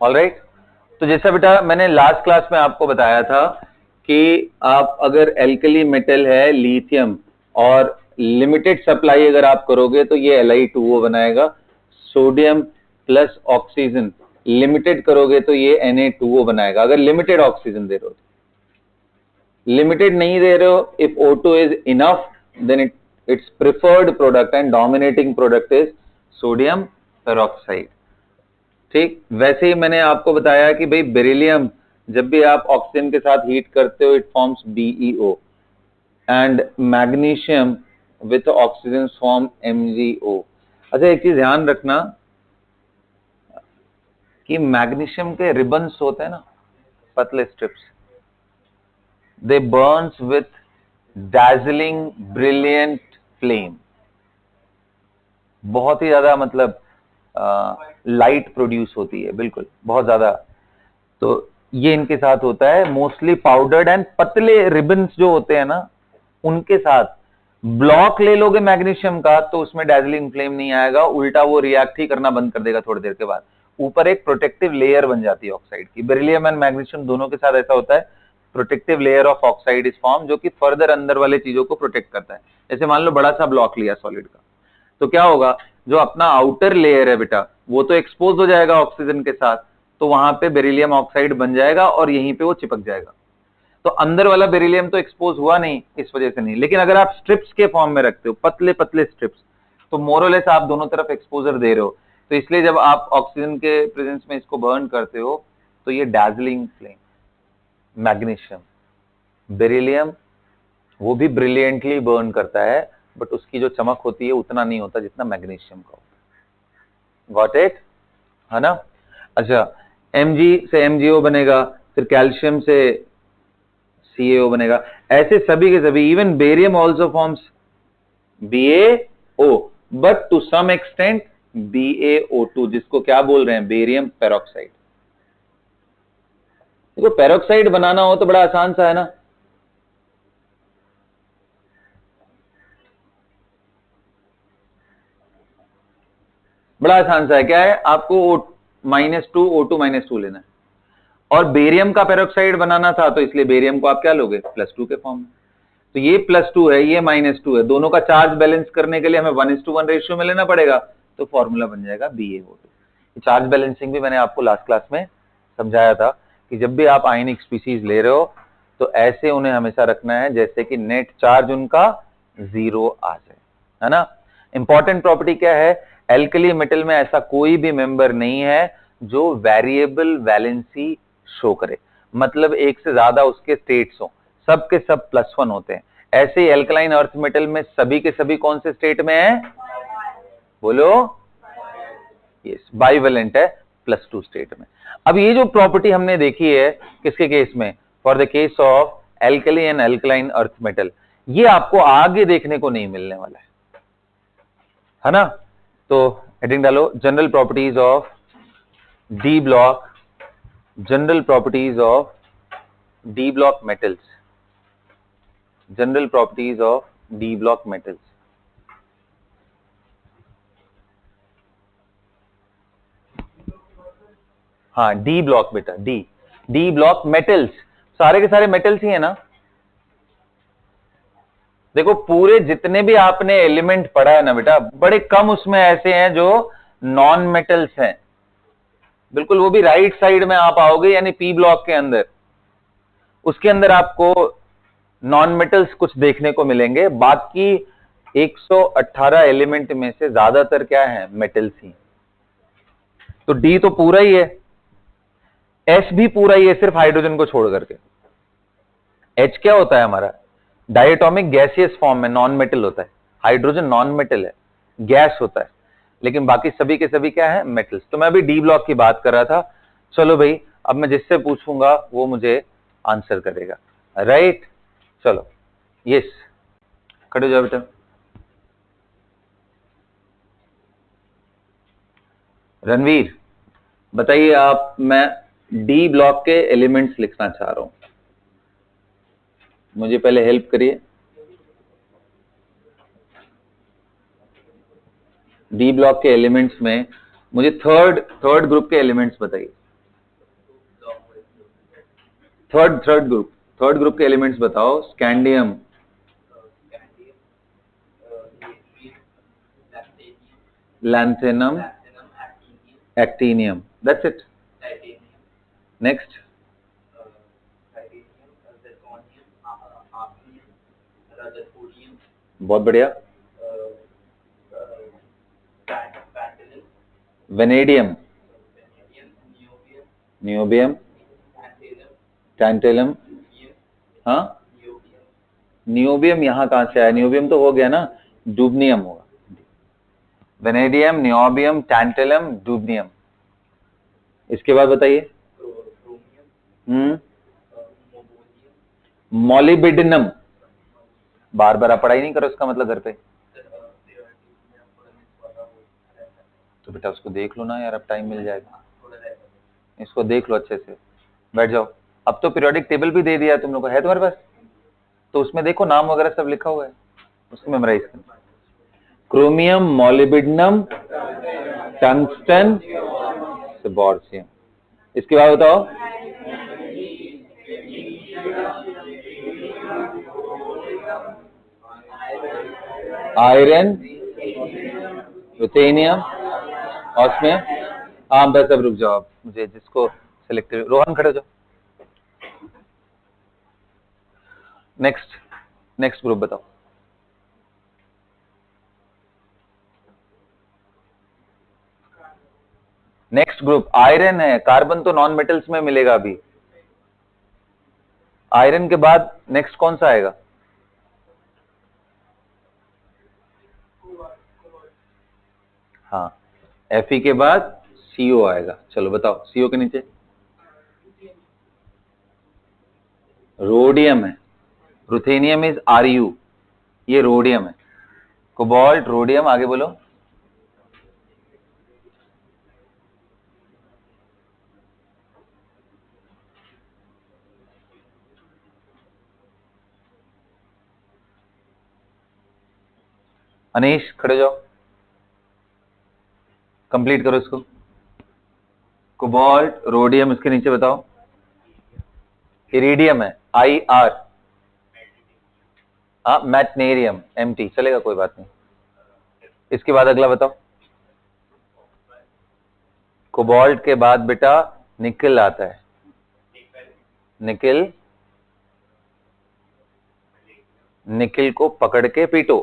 Alright. तो जैसा बेटा मैंने लास्ट क्लास में आपको बताया था कि आप अगर एल्कली मेटल है लिथियम और लिमिटेड सप्लाई अगर आप करोगे तो ये Li2O बनाएगा, सोडियम प्लस ऑक्सीजन लिमिटेड करोगे तो ये Na2O बनाएगा, अगर लिमिटेड ऑक्सीजन दे रहे हो। लिमिटेड नहीं दे रहे हो, if O2 is enough then it's preferred product and dominating product is sodium peroxide. ठीक वैसे ही मैंने आपको बताया कि भाई बेरिलियम जब भी आप ऑक्सीजन के साथ हीट करते हो it forms BeO and magnesium with oxygen form MgO। अच्छा एक चीज ध्यान रखना कि मैग्नीशियम के रिबन्स होते हैं ना, पतले strips, they Burns with dazzling brilliant flame, बहुत ही ज्यादा मतलब लाइट प्रोड्यूस होती है, बिल्कुल बहुत ज्यादा। तो ये इनके साथ होता है मोस्टली पाउडर्ड एंड पतले रिबन्स जो होते हैं ना उनके साथ। ब्लॉक ले लोगे मैग्नीशियम का तो उसमें डैजलिंग फ्लेम नहीं आएगा, उल्टा वो रिएक्ट ही करना बंद कर देगा थोड़ी देर के बाद। ऊपर एक प्रोटेक्टिव लेयर बन जाती है ऑक्साइड की। बेरिलियम एंड मैग्नीशियम दोनों के साथ ऐसा होता है, protective layer of oxide is form, जो कि फर्दर अंदर वाले चीजों को प्रोटेक्ट करता है। जैसे मान लो बड़ा सा ब्लॉक लिया सॉलिड का, तो क्या होगा, जो अपना आउटर लेयर है बेटा वो तो एक्सपोज हो जाएगा ऑक्सीजन के साथ, तो वहां पे बेरिलियम ऑक्साइड बन जाएगा और यहीं पे वो चिपक जाएगा। तो अंदर वाला बेरिलियम तो एक्सपोज हुआ नहीं, इस वजह से नहीं। लेकिन अगर आप स्ट्रिप्स के फॉर्म में रखते हो, पतले पतले स्ट्रिप्स, तो मोरलेस आप दोनों तरफ एक्सपोजर दे रहे हो। तो इसलिए जब आप ऑक्सीजन के प्रेजेंस में इसको बर्न करते हो तो ये डैजलिंग फ्लेम। मैग्नीशियम, बेरिलियम वो भी ब्रिलियंटली बर्न करता है, बट उसकी जो चमक होती है उतना नहीं होता जितना मैग्नीशियम का होता है। गॉट इट, है ना। अच्छा Mg से MgO बनेगा, फिर कैल्शियम से CaO बनेगा, ऐसे सभी के सभी। Even barium also forms BaO, but to some extent BaO2, जिसको क्या बोल रहे हैं, बेरियम पेरोक्साइड। देखो पेरोक्साइड बनाना हो तो बड़ा आसान सा है ना, बड़ा आसान सा है। क्या है, आपको -2 O2 - 2 लेना है। और बेरियम का पेरोक्साइड बनाना था तो इसलिए बेरियम को आप क्या लोगे, +2 के फॉर्म में। तो ये +2 है, ये -2 है, दोनों का चार्ज बैलेंस करने के लिए हमें 1:1 रेशियो में लेना पड़ेगा, तो फॉर्मूला बन जाएगा BaO2। चार्ज बैलेंसिंग भी मैंने आपको लास्ट क्लास में समझाया था कि जब भी आप आयनिक स्पीसीज ले रहे हो तो ऐसे उन्हें हमेशा रखना है जैसे कि नेट चार्ज उनका 0 आ जाए, है ना। इंपॉर्टेंट प्रॉपर्टी क्या है, एल्कली मेटल में ऐसा कोई भी मेंबर नहीं है जो वेरिएबल वैलेंसी शो करे, मतलब एक से ज्यादा उसके स्टेट्स हो, सबके सब +1 होते हैं। ऐसे ही एल्कलाइन अर्थ मेटल में सभी के सभी कौन से स्टेट में है, बोलो, यस, बाइवेलेंट है, +2 स्टेट में। अब ये जो प्रॉपर्टी हमने देखी है किसके केस में, for the case of alkali and alkaline earth metal, ये आपको आगे देखने को नहीं मिलने वाला है ना। तो हेडिंग डालो, general properties of d block, general properties of d block metals, general properties of d block metals. हाँ डी ब्लॉक बेटा, डी ब्लॉक मेटल्स, सारे के सारे मेटल्स ही है ना। देखो पूरे जितने भी आपने एलिमेंट पढ़ा है ना बेटा, बड़े कम उसमें ऐसे हैं जो नॉन मेटल्स हैं, बिल्कुल, वो भी राइट साइड में आप आओगे यानी पी ब्लॉक के अंदर, उसके अंदर आपको नॉन मेटल्स कुछ देखने को मिलेंगे, बाकी 118 एलिमेंट में से ज्यादातर क्या है, मेटल्स ही। तो डी तो पूरा ही है, एस भी पूरा ही है, सिर्फ हाइड्रोजन को छोड़ करके। एच क्या होता है हमारा, डायटोमिक गैसियस फॉर्म में नॉन मेटल होता है, हाइड्रोजन नॉन मेटल है, गैस होता है, लेकिन बाकी सभी के सभी क्या है, मेटल्स। तो मैं अभी डी ब्लॉक की बात कर रहा था। चलो भाई, अब मैं जिससे पूछूंगा वो मुझे आंसर करेगा, राइट। चलो यस, खड़े हो जाओ बेटा। रणवीर बताइए आप, मैं डी ब्लॉक के एलिमेंट्स लिखना चाह रहा हूं, मुझे पहले हेल्प करिए। डी ब्लॉक के एलिमेंट्स में मुझे थर्ड ग्रुप के एलिमेंट्स बताइए। थर्ड ग्रुप के एलिमेंट्स बताओ। Scandium, lanthanum, actinium, that's it. Next, बहुत बढ़िया। वेनेडियम, नियोबियम, टैंटेलम, हाँ नियोबियम यहाँ कहां से आया? नियोबियम तो हो गया ना, डूबनियम होगा। Vanadium, niobium, tantalum, dubnium. इसके बाद बताइए। मॉलिबिडिनम। बार बार आप पढ़ाई नहीं करो, इसका मतलब घर पे तो बेटा उसको देख लो ना यार, अब टाइम मिल जाएगा। इसको देख लो अच्छे से, बैठ जाओ। अब तो पीरियोडिक टेबल भी दे दिया तुम लोग को, है तुम्हारे पास? तो उसमें देखो नाम वगैरह सब लिखा हुआ है, उसको मेमोराइज करना। Chromium, molybdenum, tungsten, seaborgium. इसके बाद बताओ। Iron, ruthenium, osmium. हाँ बस अब रुक जाओ, मुझे जिसको सिलेक्ट, रोहन खड़े हो जाओ। नेक्स्ट ग्रुप बताओ। नेक्स्ट ग्रुप आयरन है। कार्बन तो नॉन मेटल्स में मिलेगा अभी। आयरन के बाद नेक्स्ट कौन सा आएगा? हाँ, Fe के बाद CO आएगा। चलो बताओ, CO के नीचे रोडियम है। रुथेनियम इज Ru, ये रोडियम है। कोबाल्ट, रोडियम, आगे बोलो। अनीश खड़े जाओ, कंप्लीट करो इसको। कोबाल्ट, रोडियम, इसके नीचे बताओ। इरिडियम है, IR। हाँ, मैटनेरियम, MT चलेगा, कोई बात नहीं। इसके बाद अगला बताओ। कोबाल्ट के बाद बेटा निकल आता है। निकल, निकल को पकड़ के पीटो।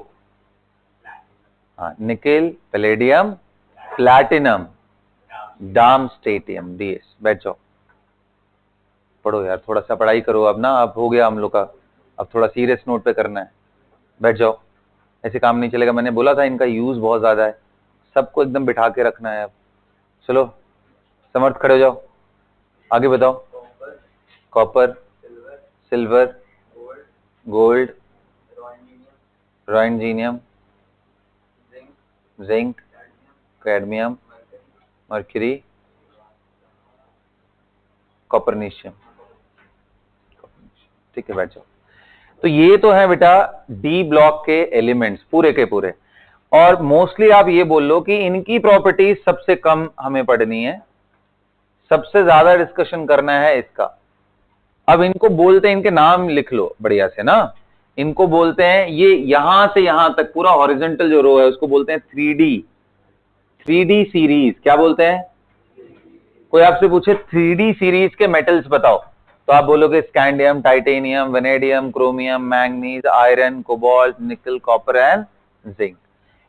हाँ, निकल, पैलेडियम, प्लैटिनम, डार्मस्टेटियम, DS। बैठ जाओ, पढ़ो यार, थोड़ा सा पढ़ाई करो अब ना, अब हो गया हम लोग का, अब थोड़ा सीरियस नोट पे करना है। बैठ जाओ, ऐसे काम नहीं चलेगा। मैंने बोला था इनका यूज बहुत ज्यादा है, सबको एकदम बिठा के रखना है अब। चलो समर्थ खड़े हो जाओ, आगे बताओ। Copper, silver, gold, roentgenium, zinc, cadmium, mercury, copernicium. ठीक है, बैठ जाओ। तो ये तो है बेटा डी ब्लॉक के एलिमेंट्स पूरे के पूरे। और मोस्टली आप ये बोल लो कि इनकी प्रॉपर्टीज सबसे कम हमें पढ़नी है, सबसे ज्यादा डिस्कशन करना है इसका। अब इनको बोलते हैं, इनके नाम लिख लो बढ़िया से ना। इनको बोलते हैं, ये यहां से यहां तक पूरा हॉरिजॉन्टल जो रो है उसको बोलते हैं 3D सीरीज। क्या बोलते हैं? कोई आपसे पूछे 3D सीरीज के मेटल्स बताओ, तो आप बोलोगे scandium, titanium, vanadium, chromium, manganese, iron, cobalt, निकल, कॉपर एंड जिंक।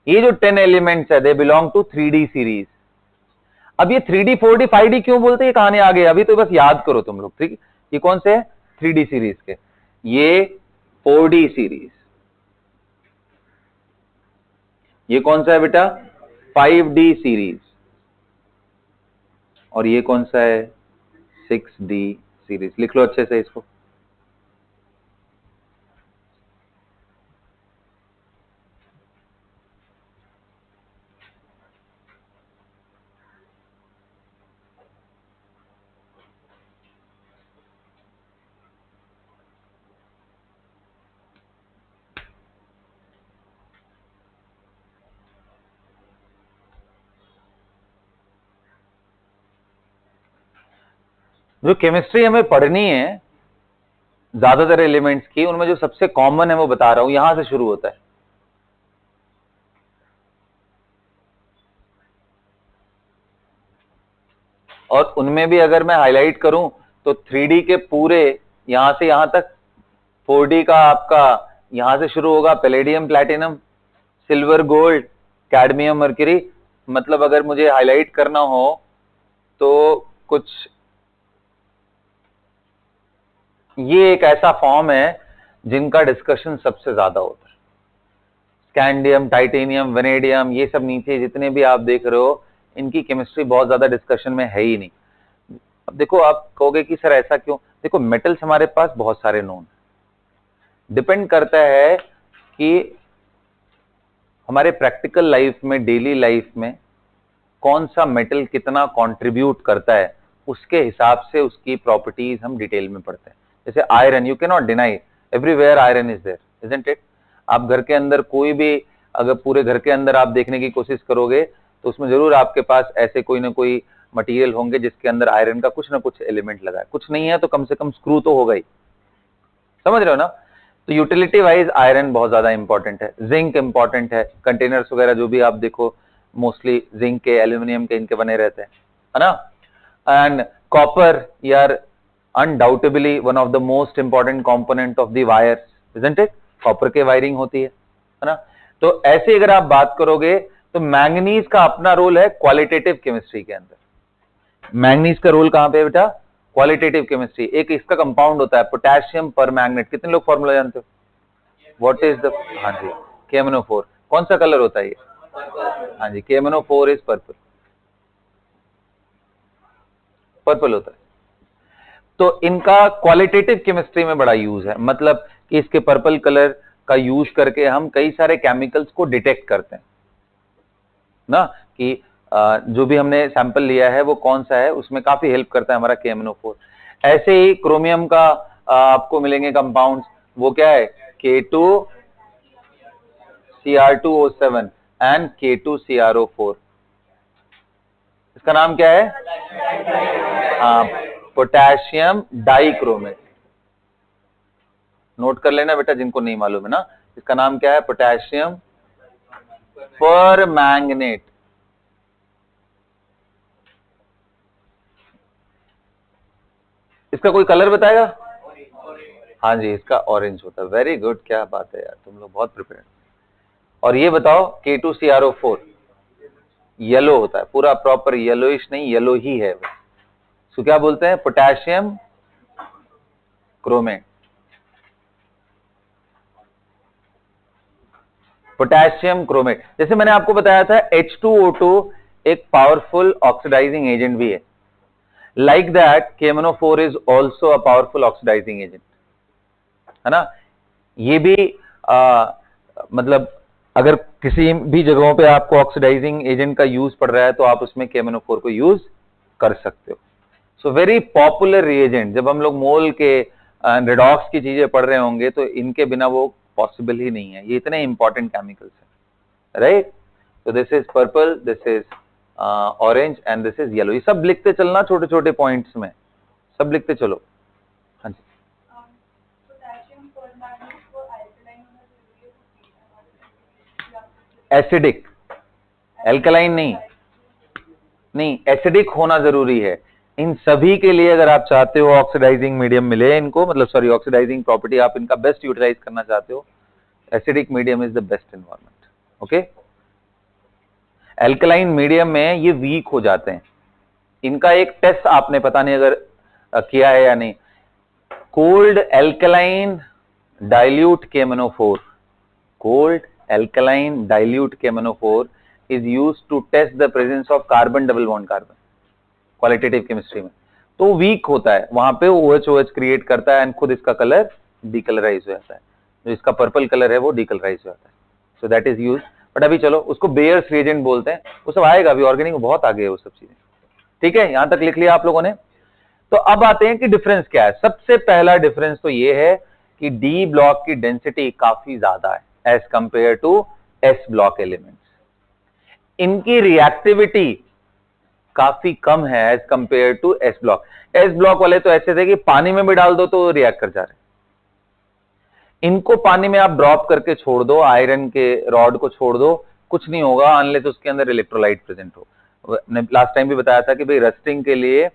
ये जो 10 एलिमेंट्स है they belong to 3D series. अब ये 3D 4D 5D क्यों बोलते हैं, कहानी आगे, अभी तो बस याद करो तुम लोग, ठीक। ये कौन से है? 3D सीरीज के। ये 4D सीरीज। ये कौन सा है बेटा? 5D series. और ये कौन सा है? 6D series. लिख लो अच्छे से इसको। जो केमिस्ट्री हमें पढ़नी है ज्यादातर एलिमेंट्स की, उनमें जो सबसे कॉमन है वो बता रहा हूं, यहां से शुरू होता है। और उनमें भी अगर मैं हाईलाइट करूं तो 3D के पूरे यहां से यहां तक, 4D का आपका यहां से शुरू होगा, palladium, platinum, silver, gold, cadmium, mercury. मतलब अगर मुझे हाईलाइट करना हो तो कुछ ये एक ऐसा फॉर्म है जिनका डिस्कशन सबसे ज्यादा होता है। स्कैंडियम, टाइटेनियम, वेनेडियम, ये सब नीचे जितने भी आप देख रहे हो, इनकी केमिस्ट्री बहुत ज्यादा डिस्कशन में है ही नहीं। अब देखो, आप कहोगे कि सर ऐसा क्यों? देखो, मेटल्स हमारे पास बहुत सारे नोन, डिपेंड करता है कि हमारे प्रैक्टिकल लाइफ में, डेली लाइफ में कौन सा मेटल कितना कंट्रीब्यूट करता है, उसके हिसाब से उसकी प्रॉपर्टीज हम डिटेल में पढ़ते हैं। जैसे iron, you can not deny, everywhere iron is there, isn't it? आप घर के अंदर कोई भी, अगर पूरे घर के अंदर आप देखने की कोशिश करोगे तो उसमें जरूर आपके पास ऐसे कोई ना कोई मटेरियल होंगे जिसके अंदर आयरन का कुछ ना कुछ एलिमेंट लगा है। कुछ नहीं है तो कम से कम स्क्रू तो होगा ही, समझ रहे हो ना? तो यूटिलिटी वाइज आयरन बहुत ज्यादा इंपॉर्टेंट है। जिंक इंपॉर्टेंट है, कंटेनर्स वगैरह जो भी आप देखो मोस्टली जिंक के, एल्यूमिनियम के इनके बने रहते हैं, है ना? एंड कॉपर यार undoubtedly one of the most important component of the wire, isn't it? Copper के वायरिंग होती है ना? तो ऐसे अगर आप बात करोगे तो मैंगनीज का अपना रोल है क्वालिटेटिव केमिस्ट्री के अंदर। मैंगनीज का रोल कहां पे है बेटा? Qualitative chemistry. एक इसका कंपाउंड होता है पोटेशियम पर मैग्नेट, कितने लोग फॉर्मूला जानते हो? व्हाट इज द, हाँ जी, KMnO4। कौन सा कलर होता है ये? हाँ जी, KMnO4 इज पर्पल, पर्पल होता है। तो इनका क्वालिटेटिव केमिस्ट्री में बड़ा यूज है, मतलब कि इसके पर्पल कलर का यूज करके हम कई सारे केमिकल्स को डिटेक्ट करते हैं ना, कि जो भी हमने सैंपल लिया है वो कौन सा है, उसमें काफी हेल्प करता है हमारा KMnO4। ऐसे ही क्रोमियम का आपको मिलेंगे कंपाउंड्स, वो क्या है? K2Cr2O7 and K2CrO4। इसका नाम क्या है? Potassium dichromate. नोट कर लेना बेटा जिनको नहीं मालूम है ना, इसका नाम क्या है? पोटेशियम पर मैंगनेट। इसका कोई कलर बताएगा? हाँ जी, इसका ऑरेंज होता है। वेरी गुड, क्या बात है यार, तुम लोग बहुत प्रिपेयर्ड। और ये बताओ K2CrO4 येलो होता है, पूरा प्रॉपर येलोइश नहीं, येलो ही है वो। सो क्या बोलते हैं? Potassium chromate. पोटेशियम क्रोमेट, जैसे मैंने आपको बताया था H2O2 एक पावरफुल ऑक्सीडाइजिंग एजेंट भी है। Like that KMnO4 is also a powerful oxidising agent, है ना? ये भी मतलब अगर किसी भी जगहों पे आपको ऑक्सीडाइजिंग एजेंट का यूज पड़ रहा है तो आप उसमें KMnO4 को यूज कर सकते हो। So very popular reagent. जब हम लोग मोल के रेडॉक्स की चीजें पढ़ रहे होंगे तो इनके बिना वो पॉसिबल ही नहीं है, ये इतने इंपॉर्टेंट केमिकल्स है, राइट? तो this is purple, this is orange and this is yellow. ये सब लिखते चलना छोटे छोटे पॉइंट्स में, सब लिखते चलो। हाँ जी, एसिडिक, एल्कलाइन नहीं, नहीं एसिडिक होना जरूरी है। इन सभी के लिए अगर आप चाहते हो ऑक्सीडाइजिंग मीडियम मिले इनको, मतलब सॉरी ऑक्सीडाइजिंग प्रॉपर्टी आप इनका बेस्ट यूटिलाइज करना चाहते हो, acidic medium is the best environment. Okay, alkaline medium में ये वीक हो जाते हैं। इनका एक टेस्ट आपने पता नहीं अगर किया है या नहीं, cold alkaline dilute KMnO4, cold alkaline dilute KMnO4 is used to test the presence of carbon double bond carbon qualitative chemistry में। तो वीक होता है, वहां पे OH क्रिएट करता है एंड खुद इसका कलर डीकलराइज हो जाता है, जो इसका पर्पल कलर है वो डीकलराइज हो जाता है। So that is use. But अभी चलो उसको बेयर्स रिएजेंट बोलते हैं, वो सब आएगा अभी, ऑर्गेनिक में बहुत आगे है वो सब चीजें। ठीक है, यहां तक लिख लिया आप लोगों ने? तो अब आते हैं कि डिफरेंस क्या है। सबसे पहला डिफरेंस तो ये है कि डी ब्लॉक की डेंसिटी काफी ज्यादा है as compare to s block elements. इनकी रिएक्टिविटी काफी कम है as compare to s block. S block वाले तो ऐसे थे कि पानी में भी डाल दो तो रिएक्ट कर जा रहे, इनको पानी में आप ड्रॉप करके छोड़ दो, आयरन के रॉड को छोड़ दो, कुछ नहीं होगा अनलेस उसके अंदर इलेक्ट्रोलाइट प्रेजेंट हो। लास्ट टाइम भी बताया था कि भाई रस्टिंग के लिए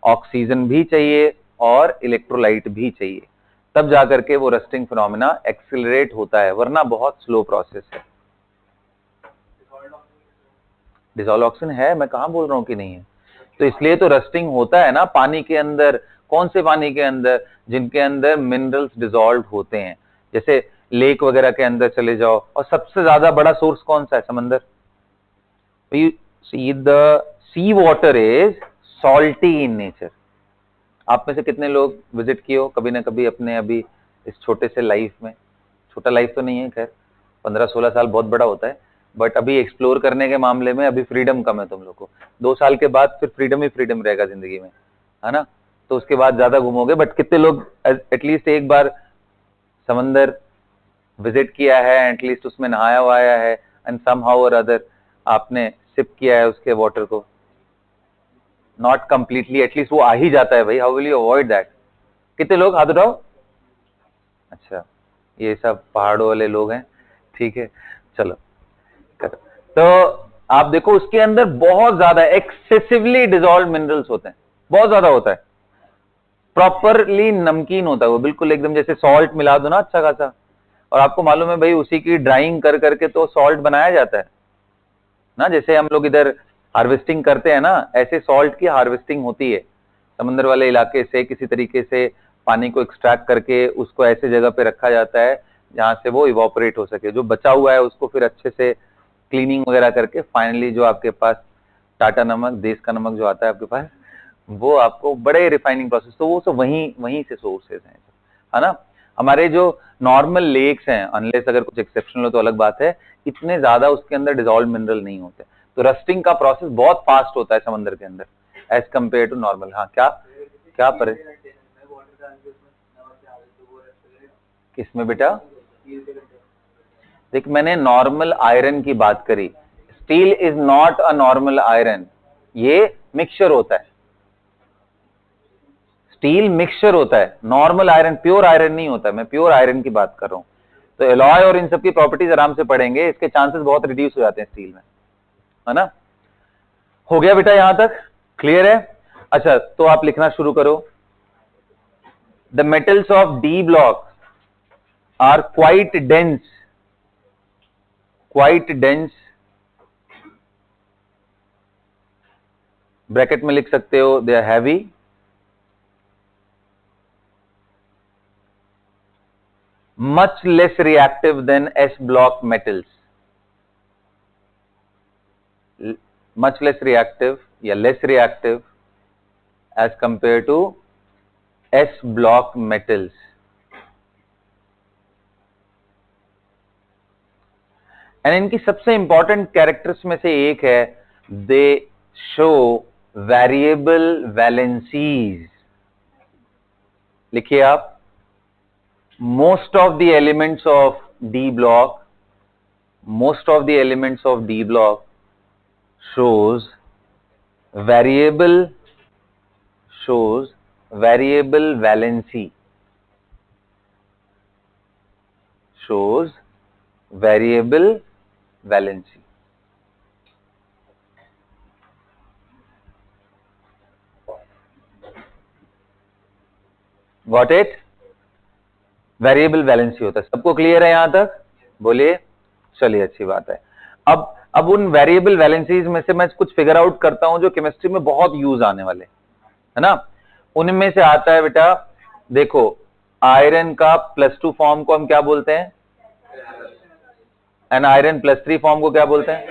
ऑक्सीजन भी चाहिए और इलेक्ट्रोलाइट भी चाहिए, तब जाकर के वो रस्टिंग फिनोमेना एक्सिलरेट होता है, वरना बहुत स्लो प्रोसेस है। डिसॉल्व ऑक्सीजन है, मैं कहां बोल रहा हूं कि नहीं है। तो इसलिए तो रस्टिंग होता है ना पानी के अंदर। कौन से पानी के अंदर? जिनके अंदर मिनरल्स डिसॉल्व होते हैं, जैसे लेक वगैरह के अंदर चले जाओ। और सबसे ज्यादा बड़ा सोर्स कौन सा है? समंदर। The sea water is salty in nature. आप में से कितने लोग विजिट किए हो कभी ना कभी अपने अभी इस छोटे से लाइफ में? छोटा लाइफ तो नहीं है खैर, 15-16 साल बहुत बड़ा होता है, बट अभी एक्सप्लोर करने के मामले में अभी फ्रीडम कम है तुम लोग को। 2 साल के बाद फिर फ्रीडम ही फ्रीडम रहेगा जिंदगी में, है ना? तो उसके बाद ज्यादा घूमोगे। बट कितने लोग एटलीस्ट एक बार समंदर विजिट किया है, एटलीस्ट उसमें नहाया हुआ है, एंड समहाउ और अदर आपने सिप किया है उसके वाटर को? नॉट कंप्लीटली, एटलीस्ट वो आ ही जाता है भाई। How will you avoid that? कितने लोग हाथ उठाओ। अच्छा, ये सब पहाड़ों वाले लोग हैं, ठीक है, चलो करो। तो आप देखो उसके अंदर बहुत ज्यादा एक्सेसिवली डिसॉल्व मिनरल्स होते हैं, बहुत ज्यादा होता है, प्रॉपरली नमकीन होता है वो, बिल्कुल एकदम जैसे सॉल्ट मिला दो ना अच्छा खासा। और आपको मालूम है भाई उसी की ड्राइंग कर करके तो सॉल्ट बनाया जाता है ना। जैसे हम लोग इधर हार्वेस्टिंग करते हैं ना, ऐसे सॉल्ट की हार्वेस्टिंग होती है समंदर वाले इलाके से। किसी तरीके से पानी को एक्सट्रैक्ट करके उसको ऐसे जगह पे रखा जाता है जहां से वो इवोपरेट हो सके। जो बचा हुआ है उसको फिर अच्छे से क्लीनिंग वगैरह करके फाइनली जो आपके पास टाटा नमक, देश का नमक जो आता है आपके पास, वो आपको बड़े रिफाइनिंग प्रोसेस, तो वो सब वहीं वहीं से सोर्सेज हैं, है ना। हमारे जो नॉर्मल लेक्स हैं, अनलेस अगर कुछ एक्सेप्शनल हो तो अलग बात है, इतने ज्यादा उसके अंदर डिसॉल्व मिनरल नहीं होते। तो रस्टिंग का प्रोसेस बहुत फास्ट होता है समंदर के अंदर एज कंपेयर टू नॉर्मल। हाँ, क्या क्या पर किसमें बेटा? देख, मैंने नॉर्मल आयरन की बात करी। Steel is not a normal iron, ये मिक्सचर होता है। स्टील मिक्सचर होता है, नॉर्मल आयरन प्योर आयरन नहीं होता है। मैं प्योर आयरन की बात कर रहा हूं। तो एलॉय और इन सब की प्रॉपर्टीज आराम से पढ़ेंगे, इसके चांसेस बहुत रिड्यूस हो जाते हैं स्टील में, है ना। हो गया बेटा, यहां तक क्लियर है? अच्छा, तो आप लिखना शुरू करो। The metals of d block are quite dense, bracket में लिख सकते हो they are heavy, much less reactive than S block metals, much less reactive या less reactive as compared to S block metals. And इनकी सबसे important characters में से एक है, दे शो वेरिएबल वैलेंसीज। लिखिए आप, most of the elements of D block shows variable valency, shows variable valency. Got it? Variable valency होता है। सबको क्लियर है यहां तक? बोलिए। चलिए, अच्छी बात है। अब उन वेरिएबल वैलेंसीज में से मैं कुछ फिगर आउट करता हूं जो केमिस्ट्री में बहुत यूज आने वाले, है ना। उनमें से आता है बेटा, देखो, आयरन का +2 फॉर्म को हम क्या बोलते हैं? एंड आयरन +3 फॉर्म को क्या बोलते हैं?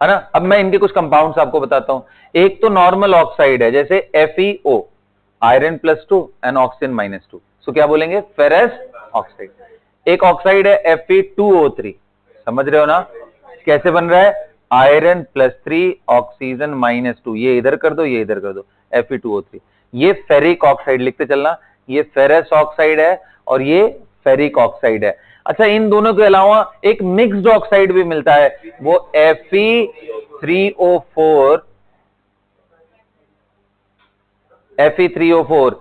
है ना। अब मैं इनके कुछ कंपाउंड्स आपको बताता हूं। एक तो नॉर्मल ऑक्साइड है, जैसे FeO, आयरन +2 एंड ऑक्सीजन -2, सो क्या बोलेंगे? Ferrous oxide. एक ऑक्साइड है Fe2O3, समझ रहे हो ना कैसे बन रहा है? आयरन +3 ऑक्सीजन -2, ये इधर कर दो, ये इधर कर दो, Fe2O3। ये फेरिक ऑक्साइड, लिखते चलना, ये फेरस ऑक्साइड है और ये फेरिक ऑक्साइड है। अच्छा, इन दोनों के अलावा एक मिक्स्ड ऑक्साइड भी मिलता है, वो Fe3O4,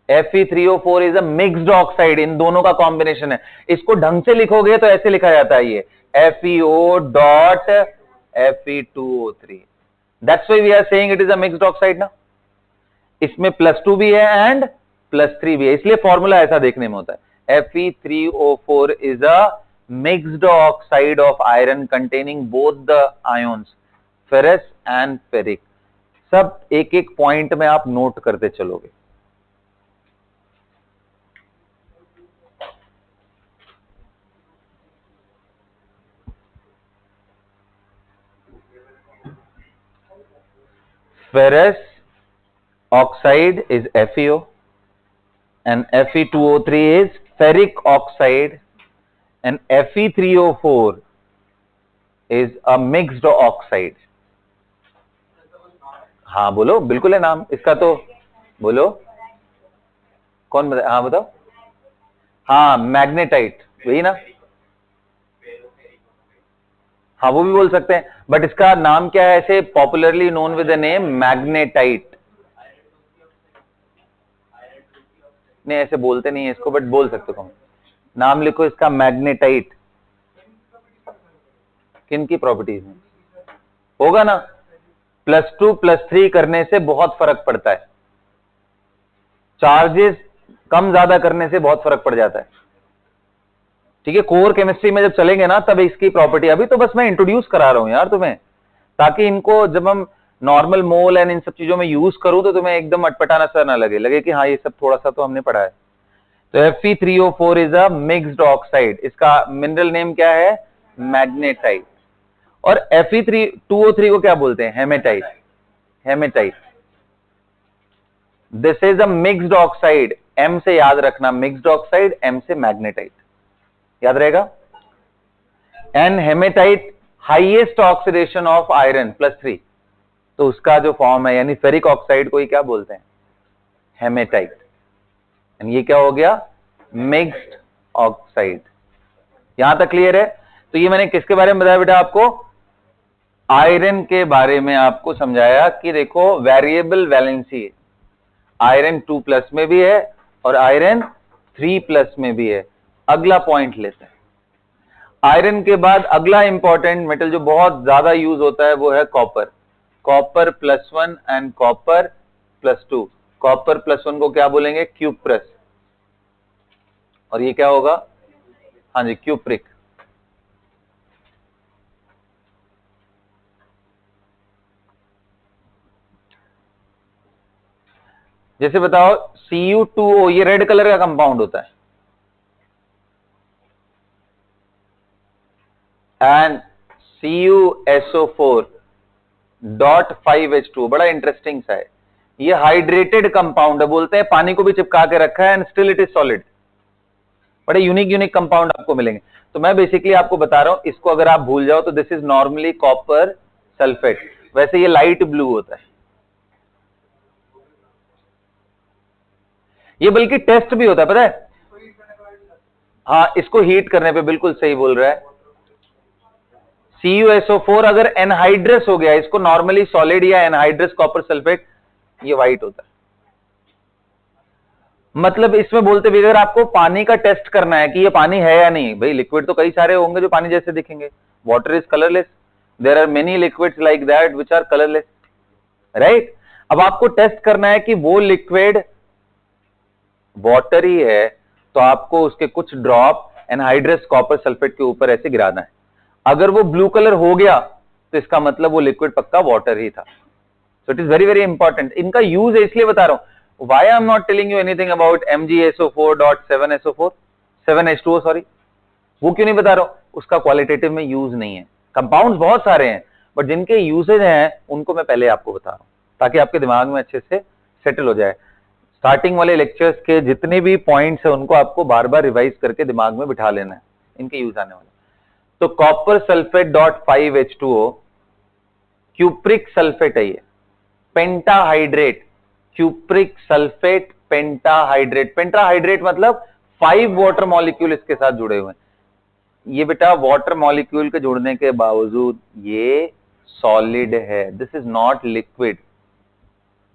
Fe3O4 is a mixed oxide, इन दोनों का कॉम्बिनेशन है। इसको ढंग से लिखोगे तो ऐसे लिखा जाता है, ये FeO dot Fe2O3, that's why we are saying it is a mixed oxide ना। इसमें +2 भी है एंड +3 भी है, इसलिए फॉर्मूला ऐसा देखने में होता है। Fe3O4 is a mixed oxide of iron containing both the ions ferrous and ferric. सब एक एक पॉइंट में आप नोट करते चलोगे। Ferrous oxide is FeO and Fe2O3 is ferric oxide and Fe3O4 is a mixed oxide। हाँ बोलो, बिल्कुल है नाम इसका, तो बोलो कौन बता, हाँ बताओ। हाँ मैग्नेटाइट, वही ना। हाँ वो भी बोल सकते हैं, बट इसका नाम क्या है ऐसे popularly known with the name magnetite. नहीं ऐसे बोलते नहीं है इसको, बट बोल सकते हो, नाम लिखो इसका मैग्नेटाइट। किन की प्रॉपर्टीज में होगा ना, +2 +3 करने से बहुत फर्क पड़ता है, चार्जेस कम ज्यादा करने से बहुत फर्क पड़ जाता है। ठीक है, कोर केमिस्ट्री में जब चलेंगे ना तब इसकी प्रॉपर्टी, अभी तो बस मैं इंट्रोड्यूस करा रहा हूं यार तुम्हें, ताकि इनको जब हम नॉर्मल मोल एंड इन सब चीजों में यूज करूं तो तुम्हें एकदम अटपटाना सा ना लगे कि हाँ ये सब थोड़ा सा तो हमने पढ़ा है। तो Fe3O4 is a mixed oxide, इसका मिनरल नेम क्या है, मैग्नेटाइट। और Fe2O3 को क्या बोलते हैं, hematite. Hematite, this is a mixed oxide, M से याद रखना, मिक्स्ड ऑक्साइड, M से मैग्नेटाइट, याद रहेगा। And hematite highest oxidation of iron +3, तो उसका जो फॉर्म है यानी फेरिक ऑक्साइड को ही क्या बोलते हैं, हेमेटाइट। एंड ये क्या हो गया, मिक्स्ड ऑक्साइड। यहां तक क्लियर है। तो ये मैंने किसके बारे में बताया बेटा आपको, आयरन के बारे में आपको समझाया कि देखो वेरिएबल वैलेंसी है, आयरन 2+ में भी है और आयरन 3+ में भी है। अगला पॉइंट लेते हैं, आयरन के बाद अगला इंपॉर्टेंट मेटल जो बहुत ज्यादा यूज होता है वो है copper. Copper +1 and copper +2। Copper +1 को क्या बोलेंगे, क्यूप्रस, और ये क्या होगा, हाँ जी क्यूप्रिक। जैसे बताओ Cu2O, ये रेड कलर का कंपाउंड होता है, एंड CuSO4.5H2, बड़ा इंटरेस्टिंग सा है, ये हाइड्रेटेड कंपाउंड है, बोलते हैं पानी को भी चिपका के रखा है and still it is solid. बड़े यूनिक कंपाउंड आपको मिलेंगे। तो मैं बेसिकली आपको बता रहा हूं, इसको अगर आप भूल जाओ तो this is normally copper sulphate, वैसे ये लाइट ब्लू होता है, ये बल्कि टेस्ट भी होता है पता है। हाँ इसको हीट करने पे, बिल्कुल सही बोल रहा है। CuSO4 अगर एनहाइड्रस हो गया, इसको नॉर्मली सॉलिड या एनहाइड्रस कॉपर सल्फेट, ये व्हाइट होता है। मतलब इसमें बोलते भी, अगर आपको पानी का टेस्ट करना है कि ये पानी है या नहीं, भाई लिक्विड तो कई सारे होंगे जो पानी जैसे दिखेंगे, water is colourless, there are many liquids like that which are colourless, right. अब आपको टेस्ट करना है कि वो लिक्विड वाटर ही है, तो आपको उसके कुछ ड्रॉप एनहाइड्रस कॉपर सल्फेट के ऊपर ऐसे गिराना है। अगर वो ब्लू कलर हो गया तो इसका मतलब वो लिक्विड पक्का वाटर ही था। So it is very very important. इनका यूज इसलिए बता रहा हूं, why I'm not telling you anything about MgSO4.7SO4 7H2O sorry, वो क्यों नहीं बता रहा हूं, उसका क्वालिटेटिव में यूज नहीं है। कंपाउंड्स बहुत सारे हैं बट जिनके यूजेज हैं उनको मैं पहले आपको बता रहा हूं ताकि आपके दिमाग में अच्छे से सेटल हो जाए। स्टार्टिंग वाले लेक्चर्स के जितने भी पॉइंट्स है उनको आपको बार बार रिवाइज करके दिमाग में बिठा लेना है, इनके यूज आने वाले। तो copper sulphate .5H2O cupric sulphate है, ये pentahydrate, cupric sulphate pentahydrate. Pentahydrate मतलब 5 वाटर मॉलिक्यूल इसके साथ जुड़े हुए हैं। ये बेटा वाटर मॉलिक्यूल के जुड़ने के बावजूद ये सॉलिड है, दिस इज नॉट लिक्विड।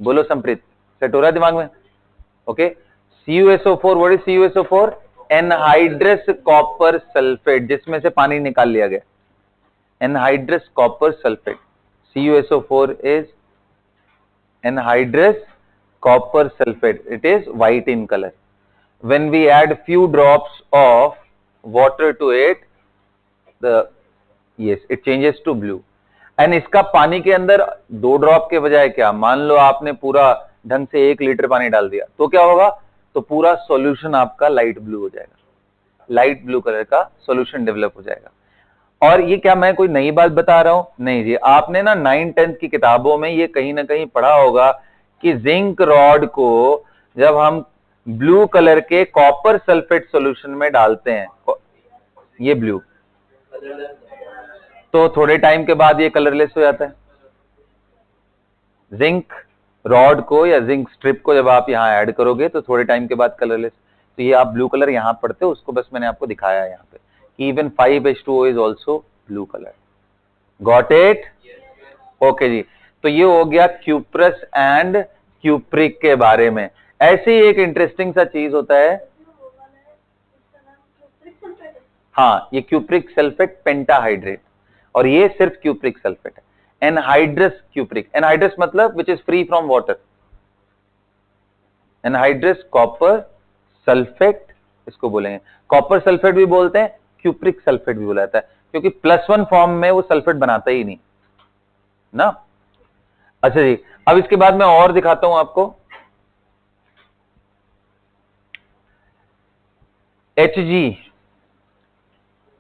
बोलो संप्रीत, सेट हो रहा है दिमाग में, okay. CuSO4, what is CuSO4? Anhydrous copper sulphate, जिसमें से पानी निकाल लिया गया, anhydrous copper sulphate. CuSO4 is anhydrous copper sulfate. It is white in color. When we add few drops of water to it, it changes to blue. And इसका पानी के अंदर 2 ड्रॉप के बजाय क्या, मान लो आपने पूरा ढंग से 1 लीटर पानी डाल दिया, तो क्या होगा, तो पूरा सॉल्यूशन आपका लाइट ब्लू हो जाएगा, लाइट ब्लू कलर का सॉल्यूशन डेवलप हो जाएगा। और ये क्या मैं कोई नई बात बता रहा हूं? नहीं जी, आपने ना 9th-10th की किताबों में ये कहीं ना कहीं पढ़ा होगा कि जिंक रॉड को जब हम ब्लू कलर के कॉपर सल्फेट सॉल्यूशन में डालते हैं, ये ब्लू, तो थोड़े टाइम के बाद ये कलरलेस हो जाता है। जिंक रॉड को या जिंक स्ट्रिप को जब आप यहां ऐड करोगे तो थोड़े टाइम के बाद कलरलेस, तो ये आप ब्लू कलर यहां पढ़ते हो, उसको बस मैंने आपको दिखाया है यहां पे। Even 5H2O is also blue color. Got it? Okay जी, तो ये हो गया क्यूप्रस एंड क्यूप्रिक के बारे में। ऐसे ही एक इंटरेस्टिंग सा चीज होता है, हाँ, ये क्यूप्रिक सल्फेट पेंटाहाइड्रेट, और ये सिर्फ क्यूप्रिक सल्फेट है। एनहाइड्रस क्यूप्रिक, एनहाइड्रस मतलब which is free from water, anhydrous copper sulphate इसको बोलेंगे, कॉपर सल्फेट भी बोलते हैं, क्यूप्रिक सल्फेट भी बोला जाता है, क्योंकि +1 फॉर्म में वो सल्फेट बनाता ही नहीं ना। अच्छा जी, अब इसके बाद मैं और दिखाता हूं आपको। Hg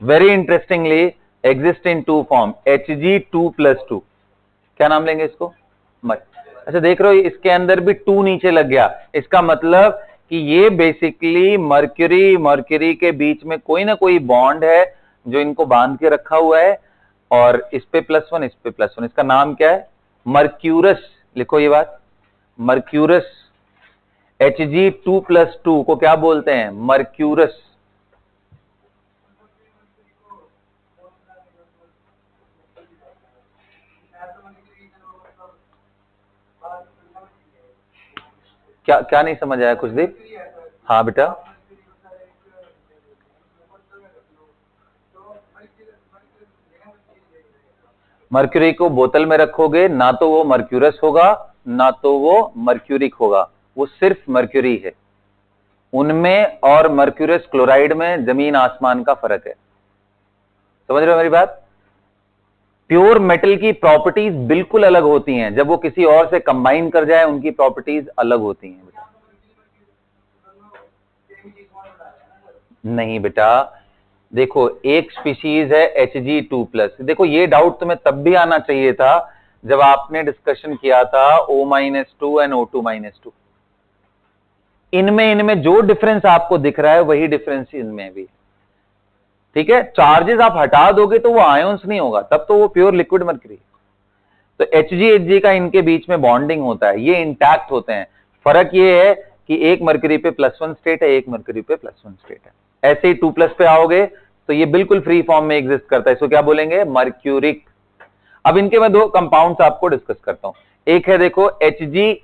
very interestingly exist in 2 form, Hg2+2। क्या नाम लेंगे इसको? मत। अच्छा देख रहे हो, इसके अंदर भी 2 नीचे लग गया, इसका मतलब कि ये बेसिकली मर्क्यूरी के बीच में कोई ना कोई बॉन्ड है जो इनको बांध के रखा हुआ है, और इस पे +1 इस पे +1, इसका नाम क्या है? मर्क्यूरस। लिखो ये बात, मर्क्यूरस। Hg2+2 को क्या बोलते हैं? मर्क्यूरस। क्या क्या नहीं समझ आया कुछ देर? हाँ बेटा, मर्क्यूरी को बोतल में रखोगे ना तो वो मर्क्यूरस होगा ना तो वो मर्क्यूरिक होगा, वो सिर्फ मर्क्यूरी है। उनमें और मर्क्यूरस क्लोराइड में जमीन आसमान का फर्क है। समझ रहे हो मेरी बात? प्योर मेटल की प्रॉपर्टीज बिल्कुल अलग होती हैं, जब वो किसी और से कंबाइन कर जाए उनकी प्रॉपर्टीज अलग होती हैं। नहीं बेटा, देखो एक स्पीशीज है Hg2+, देखो ये डाउट तुम्हें तब भी आना चाहिए था जब आपने डिस्कशन किया था O-2 एंड O2-2। इनमें जो डिफरेंस आपको दिख रहा है वही डिफरेंस इनमें भी, ठीक है। चार्जेस आप हटा दोगे तो वो आयोन्स नहीं होगा, तब तो वो प्योर लिक्विड मर्क्यूरी। तो Hg का इनके बीच में बॉन्डिंग होता है, ये इंटैक्ट होते हैं। फर्क ये है कि एक मर्क्यूरी पे +1 स्टेट है, एक मर्क्यूरी पे +1 स्टेट है। ऐसे ही 2+ पे आओगे तो ये बिल्कुल फ्री फॉर्म में एग्जिस्ट करता है, इसको क्या बोलेंगे? मर्क्यूरिक। अब इनके मैं 2 कंपाउंड्स आपको डिस्कस करता हूं। एक है देखो Hg,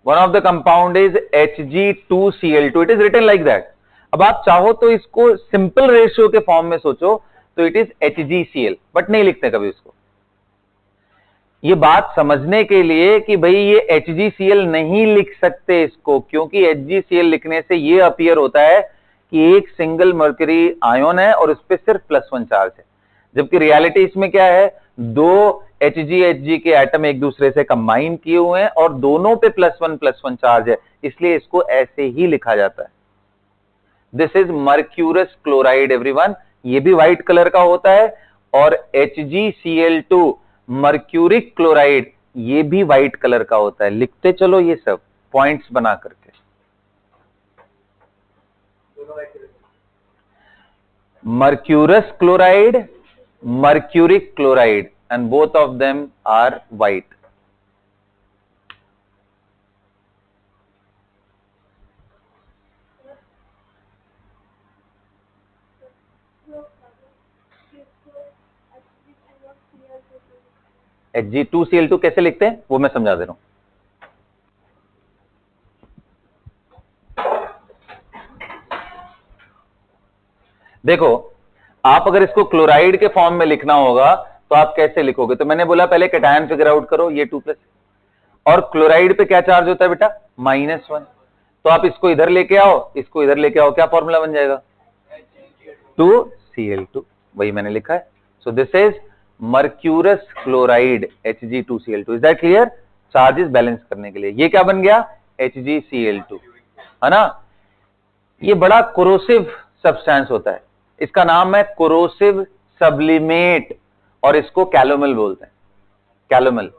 one of the compound is Hg2Cl2, it is written like that. अब आप चाहो तो इसको सिंपल रेशियो के फॉर्म में सोचो तो इट इज HgCl, बट नहीं लिखते कभी उसको। ये बात समझने के लिए कि भाई ये HgCl नहीं लिख सकते इसको, क्योंकि HgCl लिखने से ये अपीयर होता है कि एक सिंगल मर्क्यूरी आयोन है और उस पर सिर्फ +1 चार्ज है, जबकि रियलिटी इसमें क्या है? 2 Hg के एटम एक दूसरे से कंबाइन किए हुए हैं और दोनों पे +1 चार्ज है, इसलिए इसको ऐसे ही लिखा जाता है। This is mercurous chloride everyone, ये भी व्हाइट कलर का होता है, और HgCl2 मर्क्यूरिक क्लोराइड ये भी व्हाइट कलर का होता है। लिखते चलो ये सब पॉइंट्स बना करके। Mercurous chloride, mercuric chloride, and both of them are white. Hg2Cl2 कैसे लिखते हैं वो मैं समझा दे रहा हूं। देखो, आप अगर इसको क्लोराइड के फॉर्म में लिखना होगा तो आप कैसे लिखोगे? तो मैंने बोला पहले कैटायन फिगर आउट करो, ये 2+, और क्लोराइड पे क्या चार्ज होता है बेटा? -1। तो आप इसको इधर लेके आओ, इसको इधर लेके आओ, क्या फॉर्मूला बन जाएगा? 2Cl2, वही मैंने लिखा है। सो this is mercurous chloride Hg2Cl2। Is that clear? Charges balance करने के लिए ये क्या बन गया? HgCl2, है ना? ये बड़ा कोरोसिव सब्सटेंस होता है, इसका नाम है कोरोसिव सब्लिमेट, और इसको कैलोमल बोलते हैं, कैलोमल।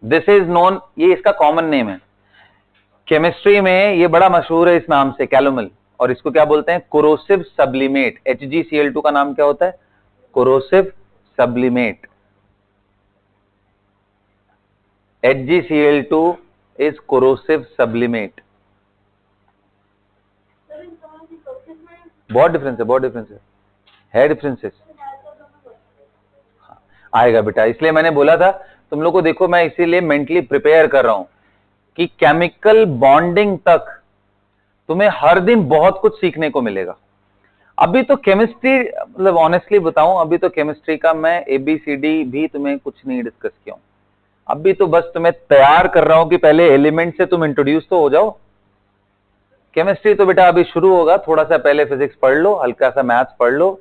दिस इज नोन, ये इसका कॉमन नेम है केमिस्ट्री में, ये बड़ा मशहूर है इस नाम से, कैलोमल। और इसको क्या बोलते हैं? Corrosive sublimate. HgCl2 का नाम क्या होता है? Corrosive sublimate. HgCl2 is corrosive sublimate. बहुत डिफरेंस है, बहुत डिफरेंस है डिफरेंसेस। आएगा बेटा, इसलिए मैंने बोला था तुम लोग को, देखो मैं इसीलिए मेंटली प्रिपेयर कर रहा हूं कि केमिकल बॉन्डिंग तक तुम्हें हर दिन बहुत कुछ सीखने को मिलेगा। अभी तो केमिस्ट्री, मतलब ऑनेस्टली बताऊं, अभी तो केमिस्ट्री का मैं ABCD भी तुम्हें कुछ नहीं डिस्कस किया हूं। अभी तो बस तुम्हें तैयार कर रहा हूं कि पहले एलिमेंट से तुम इंट्रोड्यूस तो हो जाओ। केमिस्ट्री तो बेटा अभी शुरू होगा, थोड़ा सा पहले फिजिक्स पढ़ लो, हल्का सा मैथ्स पढ़ लो,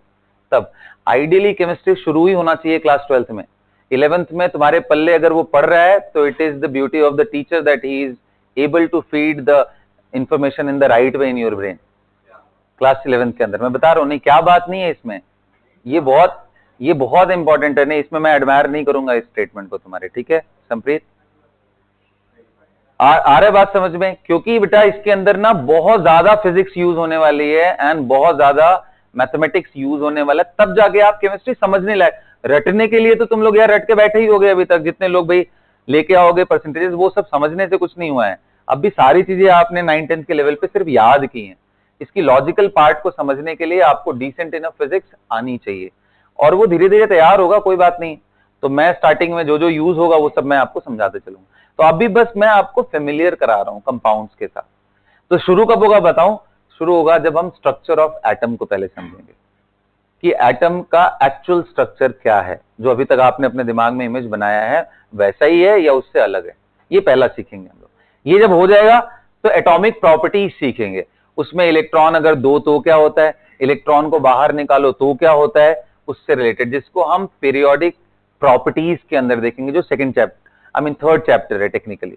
तब आइडियली केमिस्ट्री शुरू ही होना चाहिए क्लास 12th में। 11th में तुम्हारे पल्ले अगर वो पढ़ रहा है तो it is the beauty of the teacher that he is able to feed the information in the right way in your brain. Class 11th के अंदर मैं बता रहा हूं, नहीं क्या बात नहीं है इसमें, ये बहुत इंपॉर्टेंट है। नहीं, इसमें मैं एडमायर नहीं करूंगा इस स्टेटमेंट को तुम्हारे, ठीक है संप्रीत? आ रहा है बात समझ में? क्योंकि बेटा इसके अंदर ना बहुत ज्यादा फिजिक्स यूज होने वाली है एंड बहुत ज्यादा मैथमेटिक्स यूज होने वाला है, तब जाके आप केमिस्ट्री समझने लायक। रटने के लिए तो तुम लोग यार रट के बैठे ही हो गए अभी तक, जितने लोग भाई लेके आओगे परसेंटेजेस, वो सब समझने से कुछ नहीं हुआ है। अब भी सारी चीजें आपने 9th-10th के लेवल पे सिर्फ याद की हैं। इसकी लॉजिकल पार्ट को समझने के लिए आपको डिसेंट इनफ फिजिक्स आनी चाहिए, और वो धीरे धीरे तैयार होगा, कोई बात नहीं। तो मैं स्टार्टिंग में जो जो यूज होगा वो सब मैं आपको समझाते चलूंगा। तो अभी बस मैं आपको फेमिलियर करा रहा हूं कंपाउंड्स के साथ। तो शुरू कब होगा बताऊं? शुरू होगा जब हम स्ट्रक्चर ऑफ एटम को पहले समझेंगे कि एटम का एक्चुअल स्ट्रक्चर क्या है। जो अभी तक आपने अपने दिमाग में इमेज बनाया है वैसा ही है या उससे अलग है, ये पहला सीखेंगे हम लोग। ये जब हो जाएगा तो एटॉमिक प्रॉपर्टीज सीखेंगे। उसमें इलेक्ट्रॉन अगर दो तो क्या होता है, इलेक्ट्रॉन को बाहर निकालो तो क्या होता है, उससे रिलेटेड, जिसको हम पीरियोडिक प्रॉपर्टीज के अंदर देखेंगे, जो second chapter, I mean third chapter है टेक्निकली।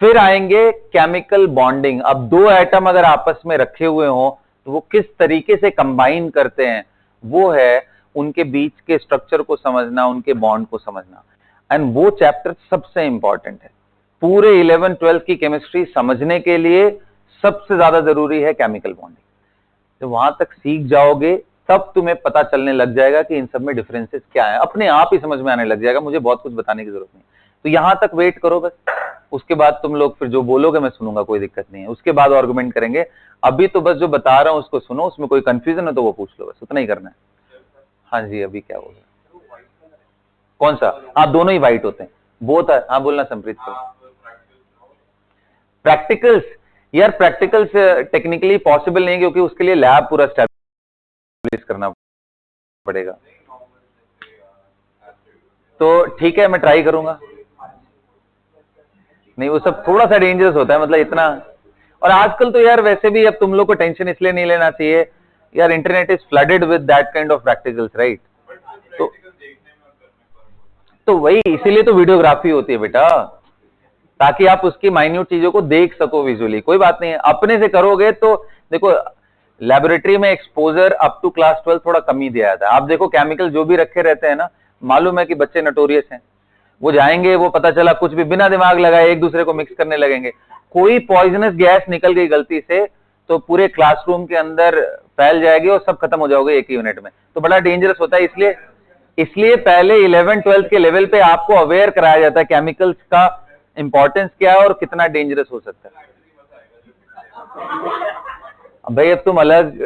फिर आएंगे केमिकल बॉन्डिंग। अब दो एटम अगर आपस में रखे हुए हो तो वो किस तरीके से कंबाइन करते हैं, वो है उनके बीच के स्ट्रक्चर को समझना, उनके बॉन्ड को समझना। एंड वो चैप्टर सबसे इंपॉर्टेंट है पूरे 11th-12th की केमिस्ट्री समझने के लिए। सबसे ज्यादा जरूरी है केमिकल बॉन्डिंग। तो वहां तक सीख जाओगे तब तुम्हें पता चलने लग जाएगा कि इन सब में डिफरेंसेस क्या है, अपने आप ही समझ में आने लग जाएगा, मुझे बहुत कुछ बताने की जरूरत नहीं। तो यहां तक वेट करो बस, उसके बाद तुम लोग फिर जो बोलोगे मैं सुनूंगा, कोई दिक्कत नहीं है, उसके बाद आर्गुमेंट करेंगे। अभी तो बस जो बता रहा हूं उसको सुनो, उसमें कोई कंफ्यूजन है तो वो पूछ लो, बस उतना ही करना है। हाँ जी, अभी क्या बोल रहे? कौन सा? हाँ, दोनों ही वाइट होते हैं, बोथ है। हाँ बोलना संप्रीत को। प्रैक्टिकल्स, यार प्रैक्टिकल्स टेक्निकली पॉसिबल नहीं, क्योंकि उसके लिए लैब पूरा स्टैब्लिश करना पड़ेगा। तो ठीक है, मैं ट्राई करूंगा। नहीं, वो सब थोड़ा सा डेंजरस होता है, मतलब इतना। और आजकल तो यार वैसे भी अब तुम लोग को टेंशन इसलिए नहीं लेना चाहिए यार, internet is flooded with that kind of practicals, right? तो वही, इसीलिए तो वीडियोग्राफी होती है बेटा, ताकि आप उसकी माइन्यूट चीजों को देख सको विजुअली। कोई बात नहीं है, अपने से करोगे तो देखो, लेबोरेटरी में एक्सपोजर अप टू क्लास 12 थोड़ा कम ही दिया जाता है। आप देखो केमिकल जो भी रखे रहते हैं ना, मालूम है कि बच्चे नटोरियस हैं, वो जाएंगे, वो पता चला कुछ भी बिना दिमाग लगाए एक दूसरे को मिक्स करने लगेंगे। कोई पॉइजनस गैस निकल गई गलती से तो पूरे क्लासरूम के अंदर फैल जाएगी और सब खत्म हो जाओगे एक ही यूनिट में। तो बड़ा डेंजरस होता है, इसलिए इसलिए पहले 11th-12th के लेवल पे आपको अवेयर कराया जाता है केमिकल्स का इंपॉर्टेंस क्या है और कितना डेंजरस हो सकता है। अब भाई, अब तुम अलग,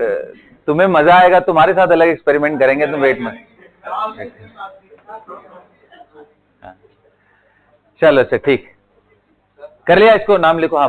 तुम्हें मजा आएगा, तुम्हारे साथ अलग एक्सपेरिमेंट करेंगे, तुम वेट में। चलो अच्छा, ठीक कर लिया, इसको नाम लिखो। हाँ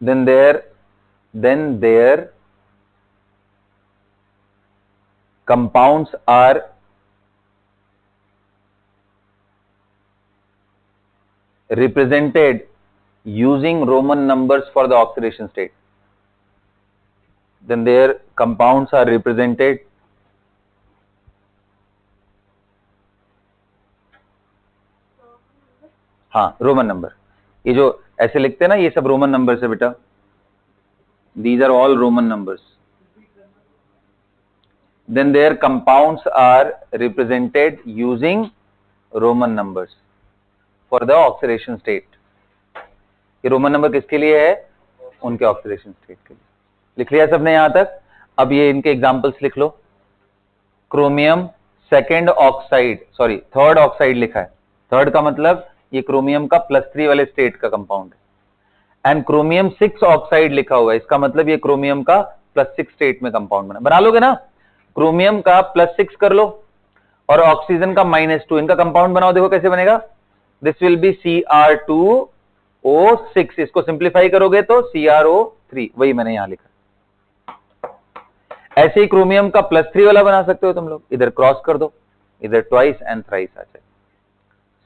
then their compounds are represented using Roman numbers for the oxidation state. Then their compounds are represented हाँ रोमन नंबर, ये जो ऐसे लिखते हैं ना ये सब रोमन नंबर से बेटा, these are all Roman numbers. Then their compounds are represented using Roman numbers for the oxidation state. ये रोमन नंबर किसके लिए है? उनके ऑक्सीडेशन स्टेट के लिए। लिख लिया सबने यहां तक? अब ये इनके एग्जांपल्स लिख लो। Chromium second oxide, sorry third oxide लिखा है, थर्ड का मतलब ये क्रोमियम का +3 वाले स्टेट का कंपाउंड है। एंड क्रोमियम 6 ऑक्साइड लिखा हुआ है, इसका मतलब ये क्रोमियम का +6 स्टेट में कंपाउंड बना लोगे ना। क्रोमियम का +6 कर लो और ऑक्सीजन का -2, इनका कंपाउंड बनाओ, देखो कैसे बनेगा। दिस विल बी Cr2O6, इसको सिंप्लीफाई करोगे तो CrO3, वही मैंने यहां लिखा। ऐसे ही क्रोमियम का +3 वाला बना सकते हो तुम लोग, इधर क्रॉस कर दो, इधर ट्वाइस एंड थ्राइस आ जाए।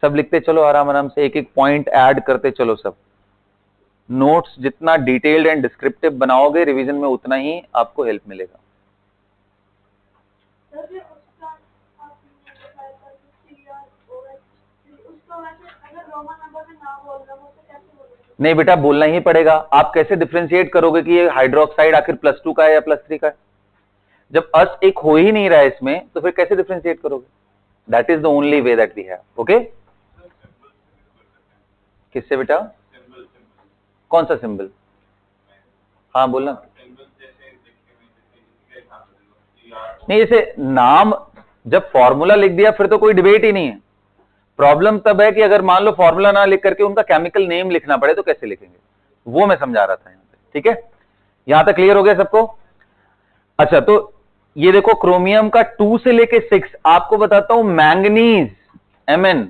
सब लिखते चलो आराम आराम से, एक एक पॉइंट ऐड करते चलो। सब नोट्स जितना डिटेल्ड एंड डिस्क्रिप्टिव बनाओगे रिवीजन में उतना ही आपको हेल्प मिलेगा। नहीं बेटा बोलना ही पड़ेगा। आप कैसे डिफरेंशिएट करोगे कि ये हाइड्रोक्साइड आखिर +2 का है या +3 का है? जब अस एक हो ही नहीं रहा है इसमें तो फिर कैसे डिफरेंशिएट करोगे? That is the only way that we have. Okay, किससे बेटा? कौन सा सिंबल? हाँ बोलना। नहीं, जैसे नाम जब फॉर्मूला लिख दिया फिर तो कोई डिबेट ही नहीं है। प्रॉब्लम तब है कि अगर मान लो फॉर्मूला ना लिख करके उनका केमिकल नेम लिखना पड़े तो कैसे लिखेंगे, वो मैं समझा रहा था यहां पे। ठीक है, यहां तक क्लियर हो गया सबको? अच्छा, तो ये देखो क्रोमियम का 2 से लेके 6, आपको बताता हूं मैंगनीज Mn,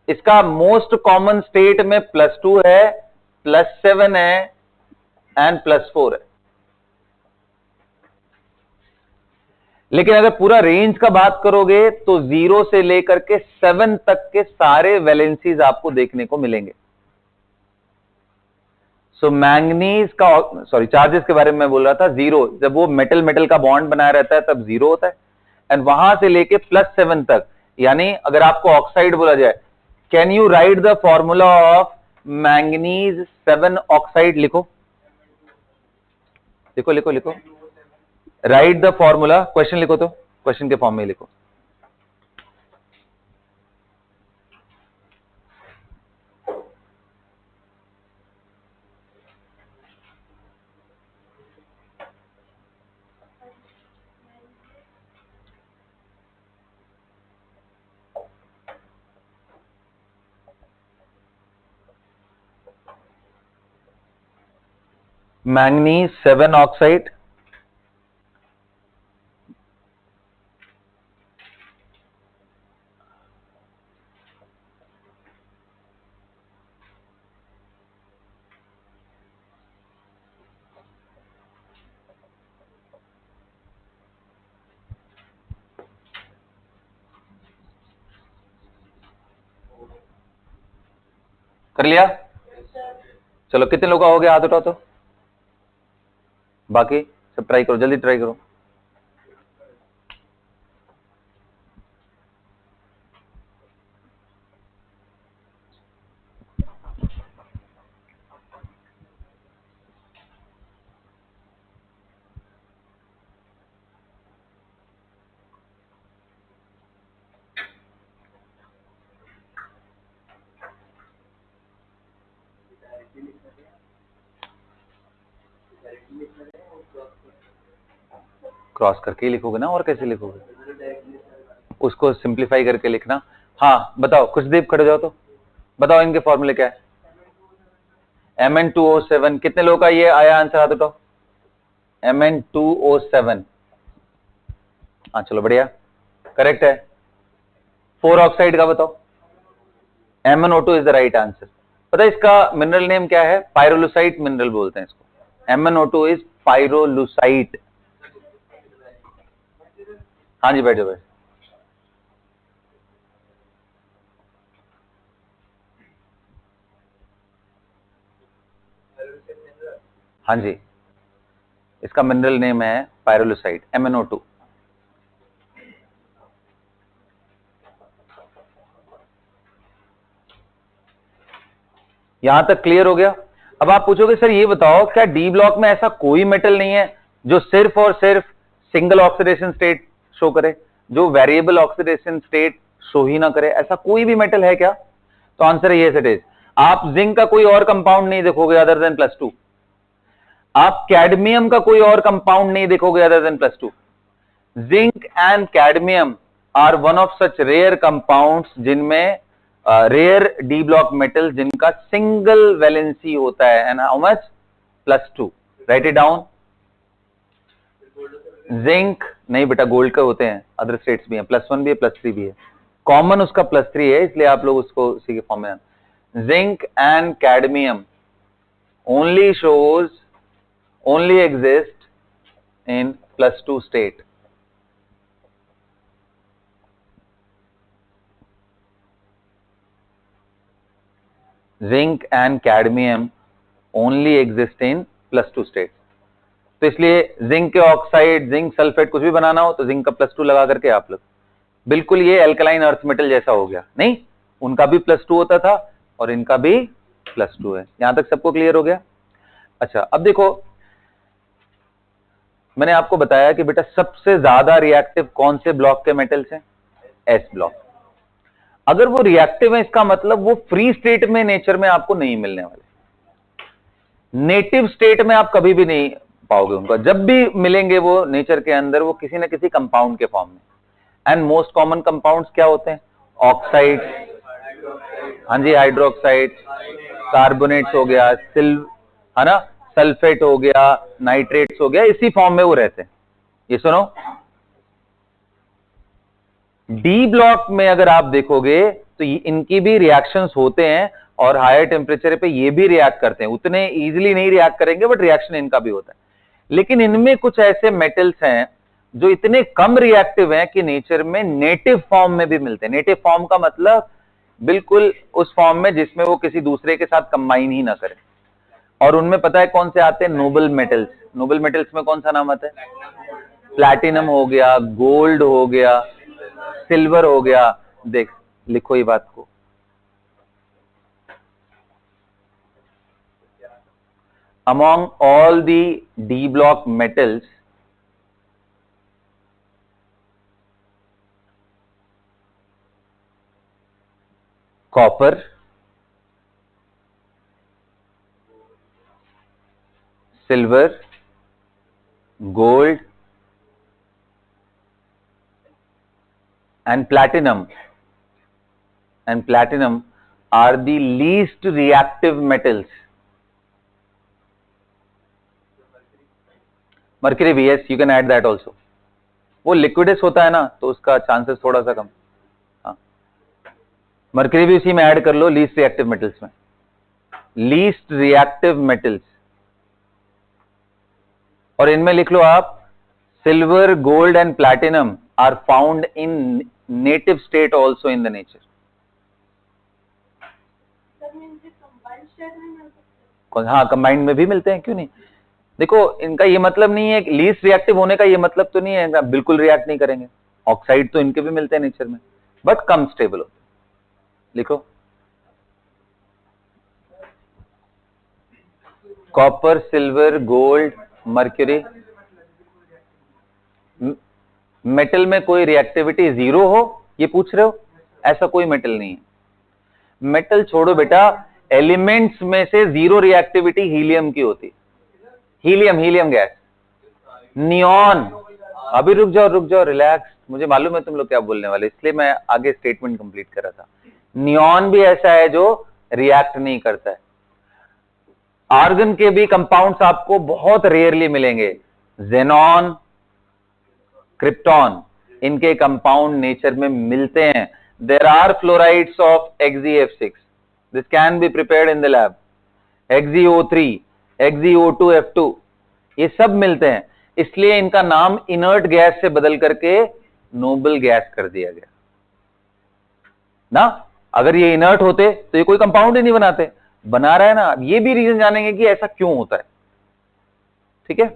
इसका मोस्ट कॉमन स्टेट में +2 है, +7 है एंड +4 है। लेकिन अगर पूरा रेंज का बात करोगे तो 0 से लेकर के 7 तक के सारे वैलेंसीज आपको देखने को मिलेंगे। सो मैंगनीज का, सॉरी चार्जेस के बारे में मैं बोल रहा था, 0 जब वो मेटल मेटल का बॉन्ड बनाया रहता है तब 0 होता है, एंड वहां से लेके +7 तक, यानी अगर आपको ऑक्साइड बोला जाए, can you right the formula of manganese 7 oxide? लिखो लिखो लिखो लिखो, राइट द फॉर्मूला। क्वेश्चन लिखो, तो क्वेश्चन के फॉर्म में लिखो। मैंगनीज 7 ऑक्साइड, कर लिया? चलो कितने लोग का हो गया, हाथ उठाओ तो। बाकी सब ट्राई करो, जल्दी ट्राई करो। क्रॉस करके ही लिखोगे ना, और कैसे लिखोगे? उसको सिंप्लीफाई करके लिखना। हाँ बताओ, खुशदीप खड़े जाओ तो बताओ इनके फॉर्मूले क्या है। Mn2O7, कितने लोगों का ये आया आंसर, हाथ उठाओ। Mn2O7, हाँ चलो बढ़िया, करेक्ट है। 4 ऑक्साइड का बताओ। MnO2 is the right answer. पता है इसका मिनरल नेम क्या है? पायरोलुसाइट मिनरल बोलते हैं इसको। MnO2 is pyrolusite. हाँ जी, बैठो बैठो। हाँ जी, इसका मिनरल नेम है पायरोलुसाइट, MnO2। यहां तक क्लियर हो गया? अब आप पूछोगे सर ये बताओ, क्या डी ब्लॉक में ऐसा कोई मेटल नहीं है जो सिर्फ और सिर्फ सिंगल ऑक्सीडेशन स्टेट शो करे, जो वेरिएबल ऑक्सीडेशन स्टेट शो ही ना करे? ऐसा कोई भी मेटल है क्या? तो आंसर है यस इट इज। आप जिंक का कोई और कंपाउंड नहीं देखोगे अदर देन +2। आप कैडमियम का कोई और कंपाउंड नहीं देखोगे other than +2। Zinc and cadmium are one of such rare compounds जिनमें रेयर डी ब्लॉक मेटल जिनका सिंगल वैलेंसी होता है। And how much? +2। Write it down. Zinc नहीं बेटा, गोल्ड का होते हैं, अदर स्टेट्स भी हैं, +1 भी है, +3 भी है, कॉमन उसका +3 है, इसलिए आप लोग उसको उसी के फॉर्म में। Zinc and cadmium only shows, only exist in +2 state. Zinc and cadmium only exist in +2 state. तो इसलिए जिंक के ऑक्साइड, जिंक सल्फेट कुछ भी बनाना हो तो जिंक का +2 लगा करके आप लोग, बिल्कुल ये एल्कलाइन अर्थ मेटल जैसा हो गया। नहीं, उनका भी +2 होता था और इनका भी +2 है। यहां तक सबको क्लियर हो गया? अच्छा, अब देखो, मैंने आपको बताया कि बेटा सबसे ज्यादा रिएक्टिव कौन से ब्लॉक के मेटल्स हैं? S block. अगर वो रिएक्टिव है इसका मतलब वो फ्री स्टेट में नेचर में आपको नहीं मिलने वाले, नेटिव स्टेट में आप कभी भी नहीं पाओगे उनका। जब भी मिलेंगे वो नेचर के अंदर, वो किसी ना किसी कंपाउंड के फॉर्म में। एंड मोस्ट कॉमन कंपाउंड्स क्या होते हैं? ऑक्साइड, हाँ जी, हाइड्रोक्साइड, कार्बोनेट्स हो गया, है ना, सल्फेट हो गया, नाइट्रेट्स हो गया, इसी फॉर्म में वो रहते हैं। ये सुनो, डी ब्लॉक में अगर आप देखोगे तो इनकी भी रिएक्शंस होते हैं और हायर टेम्परेचर पे ये भी रिएक्ट करते हैं। उतने इजीली नहीं रिएक्ट करेंगे बट रिएक्शन इनका भी होता है। लेकिन इनमें कुछ ऐसे मेटल्स हैं जो इतने कम रिएक्टिव हैं कि नेचर में नेटिव फॉर्म में भी मिलते हैं। नेटिव फॉर्म का मतलब बिल्कुल उस फॉर्म में जिसमें वो किसी दूसरे के साथ कंबाइन ही ना करें। और उनमें पता है कौन से आते हैं? Noble metals. नोबल मेटल्स में कौन सा नाम आता है? प्लैटिनम हो गया, गोल्ड हो गया, सिल्वर हो गया। देख, लिखो ये बात को, among all the D block metals, copper, silver, gold and platinum are the least reactive metals. Mercury भी, yes, you can add that also. वो लिक्विडस होता है ना तो उसका चांसेस थोड़ा सा कम। हाँ, मर्क्यूरी भी उसी में ऐड कर लो, लीस्ट रिएक्टिव मेटल्स में। लीस्ट रिएक्टिव मेटल्स, और इनमें लिख लो आप, silver, gold and platinum are found in native state also in the nature. हाँ, कंबाइंड में भी मिलते हैं, क्यों नहीं। देखो, इनका ये मतलब नहीं है, लीस्ट रिएक्टिव होने का ये मतलब तो नहीं है बिल्कुल रिएक्ट नहीं करेंगे। ऑक्साइड तो इनके भी मिलते हैं नेचर में, बट कम स्टेबल होते हैं। लिखो, copper, silver, gold, mercury. Metal में कोई रिएक्टिविटी जीरो हो ये पूछ रहे हो? ऐसा कोई मेटल नहीं है। मेटल छोड़ो बेटा, एलिमेंट्स में से जीरो रिएक्टिविटी हीलियम की होती। Helium gas, neon. अभी रुक जाओ, रिलैक्स, मुझे मालूम है तुम लोग क्या बोलने वाले, इसलिए मैं आगे स्टेटमेंट कंप्लीट कर रहा था। नियॉन भी ऐसा है जो रिएक्ट नहीं करता है। आर्गन के भी कंपाउंड्स आपको बहुत रेयरली मिलेंगे। जेनॉन, क्रिप्टॉन, इनके कंपाउंड नेचर में मिलते हैं। There are fluorides of XeF6, this can be prepared in the lab. XeO3, XeO2F2 ये सब मिलते हैं, इसलिए इनका नाम इनर्ट गैस से बदल करके नोबल गैस कर दिया गया ना। अगर ये इनर्ट होते तो ये कोई कंपाउंड ही नहीं बनाते, बना रहा है ना। ये भी रीजन जानेंगे कि ऐसा क्यों होता है। ठीक है,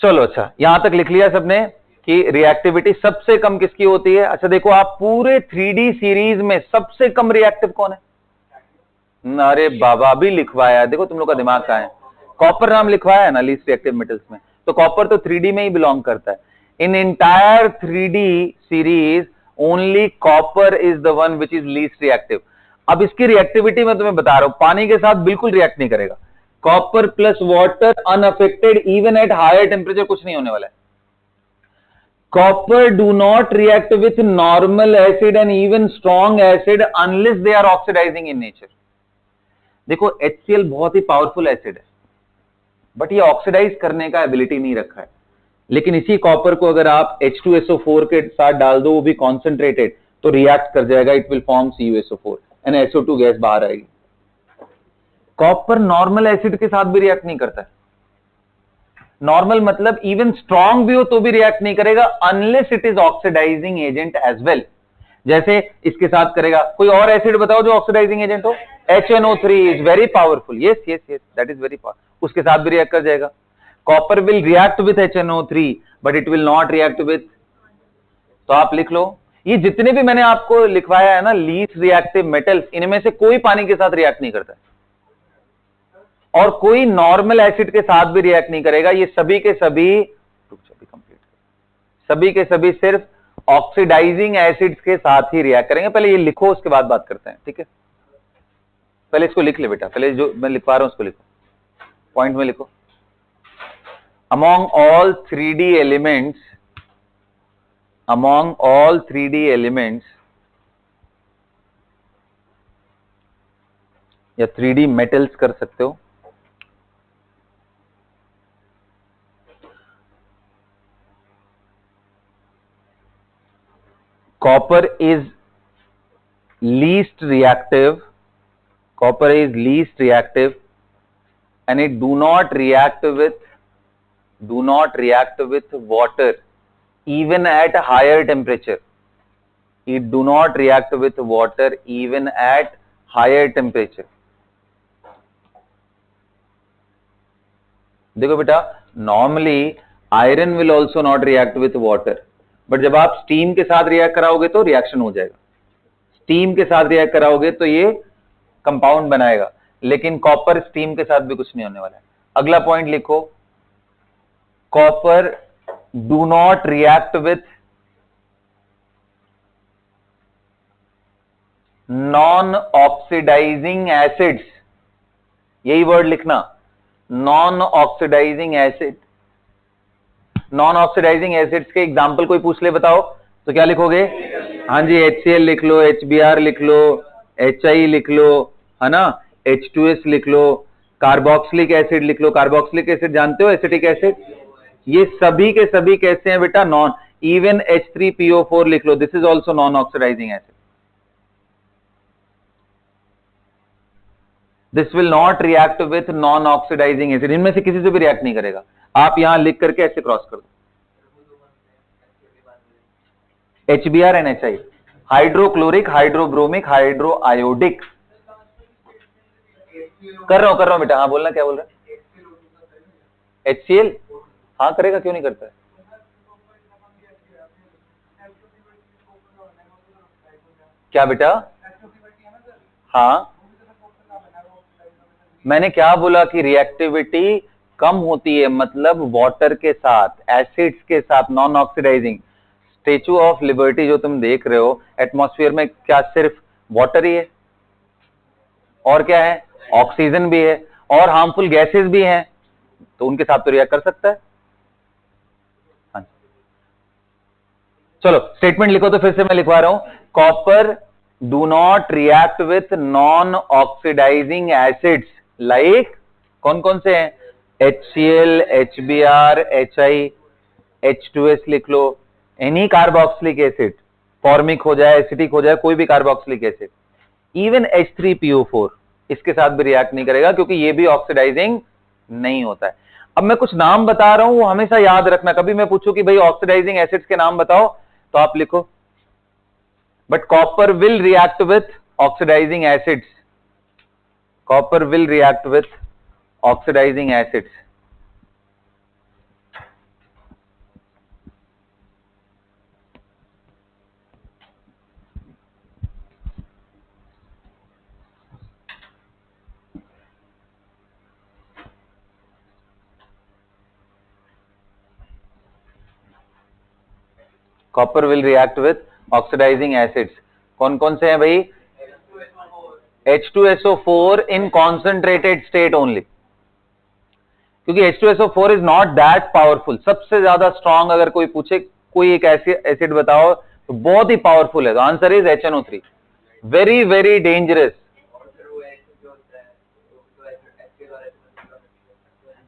चलो अच्छा, यहां तक लिख लिया सबने कि रिएक्टिविटी सबसे कम किसकी होती है। अच्छा देखो, आप पूरे 3D सीरीज में सबसे कम रिएक्टिव कौन है? अरे बाबा, भी लिखवाया, देखो तुम लोग का दिमाग कहां है। कॉपर नाम लिखवाया है ना लीस्ट रिएक्टिव मेटल्स में, तो कॉपर तो 3D में ही बिलोंग करता है। In entire 3D series only copper is the one which is least reactive. अब इसकी रिएक्टिविटी मैं तुम्हें बता रहा हूं, पानी के साथ बिल्कुल रिएक्ट नहीं करेगा। Copper plus water unaffected even at higher temperature, कुछ नहीं होने वाला है। Copper do not react with normal acid and even strong acid unless they are oxidizing in nature. देखो HCl बहुत ही पावरफुल एसिड है, बट ये ऑक्सीडाइज करने का एबिलिटी नहीं रखा है। लेकिन इसी कॉपर को अगर आप H2SO4 के साथ डाल दो, वो भी कॉन्सेंट्रेटेड, तो रिएक्ट कर जाएगा, it will form CuSO4 and SO2 gas बाहर आएगी। कॉपर नॉर्मल एसिड के साथ भी रिएक्ट नहीं करता है। नॉर्मल मतलब इवन स्ट्रॉन्ग भी हो तो भी रिएक्ट नहीं करेगा unless it is oxidising agent as well. जैसे इसके साथ करेगा, कोई और एसिड बताओ जो ऑक्सीडाइजिंग एजेंट हो। HNO3 is very powerful, yes yes yes, that is very powerful, उसके साथ भी रिएक्ट कर जाएगा। Copper will react with HNO3 but it will not react with, तो आप लिख लो, ये जितने भी मैंने आपको लिखवाया है ना लीस्ट रिएक्टिव मेटल्स, इनमें से कोई पानी के साथ रिएक्ट नहीं करता है और कोई नॉर्मल एसिड के साथ भी रिएक्ट नहीं करेगा। ये सभी के सभी सिर्फ ऑक्सीडाइजिंग एसिड्स के साथ ही रिएक्ट करेंगे। पहले ये लिखो, उसके बाद बात करते हैं, ठीक है। पहले इसको लिख ले बेटा, पहले जो मैं लिखवा रहा हूं उसको लिखो, पॉइंट में लिखो। among all 3D elements या 3D मेटल्स कर सकते हो, copper is least reactive and it do not react with water even at higher temperature. It do not react with water even at higher temperature. देखो बेटा, normally iron will also not react with water, but जब आप steam के साथ react कराओगे तो reaction हो जाएगा। स्टीम के साथ रिएक्ट कराओगे तो ये कंपाउंड बनाएगा, लेकिन कॉपर स्टीम के साथ भी कुछ नहीं होने वाला है। अगला पॉइंट लिखो, copper do not react with non oxidising acids, यही वर्ड लिखना, non oxidising acid. Non oxidising acids के एग्जांपल कोई पूछ ले बताओ तो क्या लिखोगे? हाँ जी, HCl लिख लो, HBr लिख लो, HI लिख लो, है ना, H2S लिख लो, कार्बोक्सिलिक एसिड लिख लो। कार्बोक्सिलिक एसिड जानते हो, एसिटिक एसिड, ये सभी के सभी कैसे हैं बेटा? नॉन। इवन H3PO4 लिख लो, this is also non oxidising acid. This will not react with non oxidising acid, इनमें से किसी से भी रिएक्ट नहीं करेगा। आप यहां लिख करके ऐसे क्रॉस कर दो, HBr and HI, hydrochloric, hydrobromic, hydro iodic. कर रहा हूं बेटा, हाँ बोलना, क्या बोल रहा है? HCl हाँ करेगा, क्यों नहीं करता है? क्या बेटा? हाँ, मैंने क्या बोला कि रिएक्टिविटी कम होती है, मतलब वाटर के साथ, एसिड्स के साथ, non oxidising. Statue of Liberty जो तुम देख रहे हो, एटमॉस्फेयर में क्या सिर्फ वाटर ही है? और क्या है? ऑक्सीजन भी है और हार्मफुल गैसेस भी हैं, तो उनके साथ तो रिएक्ट कर सकता है। हाँ, चलो स्टेटमेंट लिखो, तो फिर से मैं लिखवा रहा हूं, copper do not react with non oxidising acids like, कौन कौन से हैं? HCl, HBr, HI, H2S लिख लो, एनी कार्बोक्सिलिक एसिड, फॉर्मिक हो जाए, एसिटिक हो जाए, कोई भी कार्बोक्सिलिक एसिड, इवन H3PO4 इसके साथ भी रिएक्ट नहीं करेगा, क्योंकि ये भी ऑक्सीडाइजिंग नहीं होता है। अब मैं कुछ नाम बता रहा हूं, वो हमेशा याद रखना। कभी मैं पूछूं कि भाई ऑक्सीडाइजिंग एसिड्स के नाम बताओ, तो आप लिखो, but copper will react with oxidising acids, copper will react with oxidising acids. Copper will react with oxidising acids. कौन कौन से हैं भाई? H2SO4 इन कॉन्सेंट्रेटेड स्टेट ओनली, क्योंकि H2SO4 is not that powerful. सबसे ज्यादा स्ट्रॉन्ग अगर कोई पूछे कोई एक ऐसी एसिड बताओ तो बहुत ही पावरफुल है, तो answer is HNO3। Very very dangerous.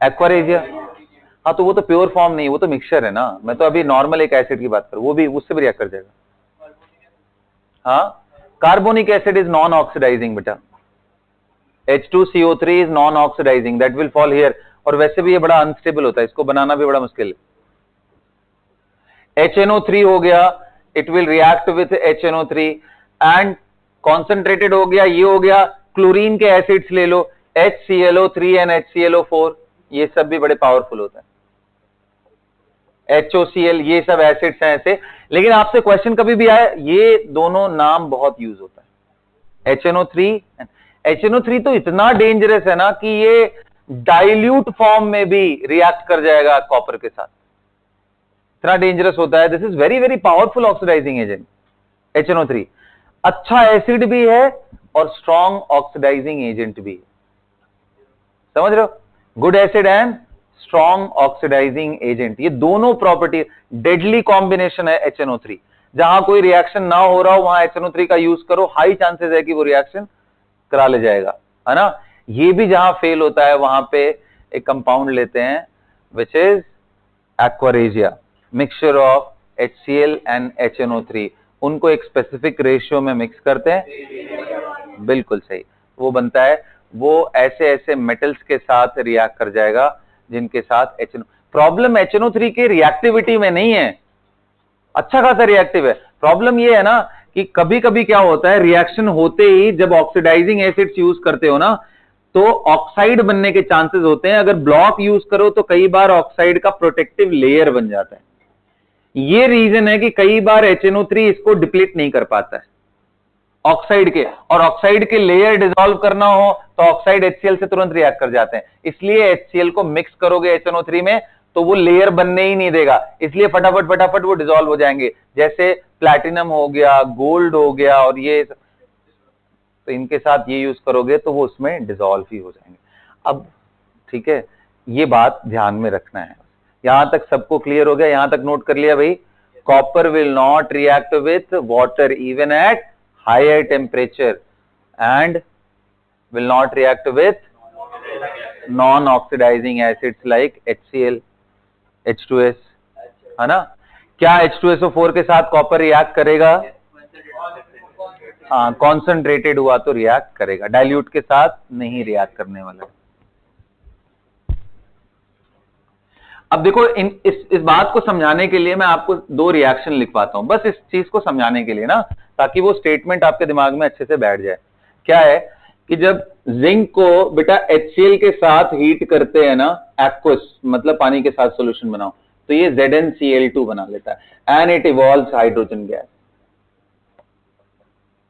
Aqua regia, हाँ तो वो तो प्योर फॉर्म नहीं, वो तो मिक्सचर है ना। मैं तो अभी नॉर्मल एक एसिड की बात करूं, वो भी उससे भी रिएक्ट कर जाएगा। हाँ, carbonic acid is non oxidising बेटा। H2CO3 is non oxidising, that will fall here. और वैसे भी ये बड़ा अनस्टेबल होता है, इसको बनाना भी बड़ा मुश्किल है। HNO3 हो गया, it will react with HNO3 and concentrated हो गया, ये हो गया। क्लोरीन के एसिड्स ले लो, HClO3 एंड HClO4, ये सब भी बड़े पावरफुल होते हैं। HOCl, ये सब एसिड्स हैं ऐसे। लेकिन आपसे क्वेश्चन कभी भी आए, ये दोनों नाम बहुत यूज होता है, HNO3 तो इतना डेंजरस है ना कि ये डाइल्यूट फॉर्म में भी रिएक्ट कर जाएगा कॉपर के साथ, इतना डेंजरस होता है। This is very very powerful oxidising agent HNO3। अच्छा एसिड भी है और स्ट्रॉन्ग ऑक्सीडाइजिंग एजेंट भी है, समझ रहे हो? Good acid and strong oxidising agent, ये दोनों प्रॉपर्टी डेडली कॉम्बिनेशन है HNO3। जहां कोई रिएक्शन ना हो रहा हो वहां HNO3 का यूज करो, हाई चांसेस है कि वो रिएक्शन करा ले जाएगा, है ना। ये भी जहां फेल होता है वहां पे एक कंपाउंड लेते हैं which is aqua regia, mixture of HCl and HNO3। उनको एक स्पेसिफिक रेशियो में मिक्स करते हैं, बिल्कुल सही, वो बनता है। वो ऐसे ऐसे मेटल्स के साथ रिएक्ट कर जाएगा जिनके साथ HNO। प्रॉब्लम HNO3 की रिएक्टिविटी में नहीं है, अच्छा खासा रिएक्टिव है। प्रॉब्लम ये है ना कि कभी कभी क्या होता है, रिएक्शन होते ही जब ऑक्सीडाइजिंग एसिड्स यूज करते हो ना, तो ऑक्साइड बनने के चांसेस होते हैं। अगर ब्लॉक यूज करो तो कई बार ऑक्साइड का प्रोटेक्टिव लेयर बन जाता है। ये रीजन है कि कई बार HNO3 इसको डिप्लीट नहीं कर पाता है ऑक्साइड के, और ऑक्साइड के लेयर डिसॉल्व करना हो तो ऑक्साइड HCl से तुरंत रिएक्ट कर जाते हैं। इसलिए HCl को मिक्स करोगे HNO3 में तो वो लेयर बनने ही नहीं देगा, इसलिए फटाफट फटाफट वो डिसॉल्व हो जाएंगे। जैसे प्लैटिनम हो गया, गोल्ड हो गया, और ये तो इनके साथ ये यूज करोगे तो वो उसमें डिसॉल्व ही हो जाएंगे। अब ठीक है, ये बात ध्यान में रखना है। यहां तक सबको क्लियर हो गया? यहां तक नोट कर लिया भाई? Copper will not react with water even at higher temperature and will not react with non-oxidizing acids like HCl, H2S, है ना। क्या H2SO4 के साथ कॉपर रिएक्ट करेगा? हाँ, कॉन्सेंट्रेटेड हुआ तो रिएक्ट करेगा, डाइल्यूट के साथ नहीं रिएक्ट करने वाला। अब देखो, इस बात को समझाने के लिए मैं आपको दो रिएक्शन लिखवाता हूं, बस इस चीज को समझाने के लिए ना, ताकि वो स्टेटमेंट आपके दिमाग में अच्छे से बैठ जाए। क्या है कि जब जिंक को बेटा HCl के साथ हीट करते हैं ना, एक्वस मतलब पानी के साथ सॉल्यूशन बनाओ, तो ये ZnCl2 बना लेता है and it evolves hydrogen gas.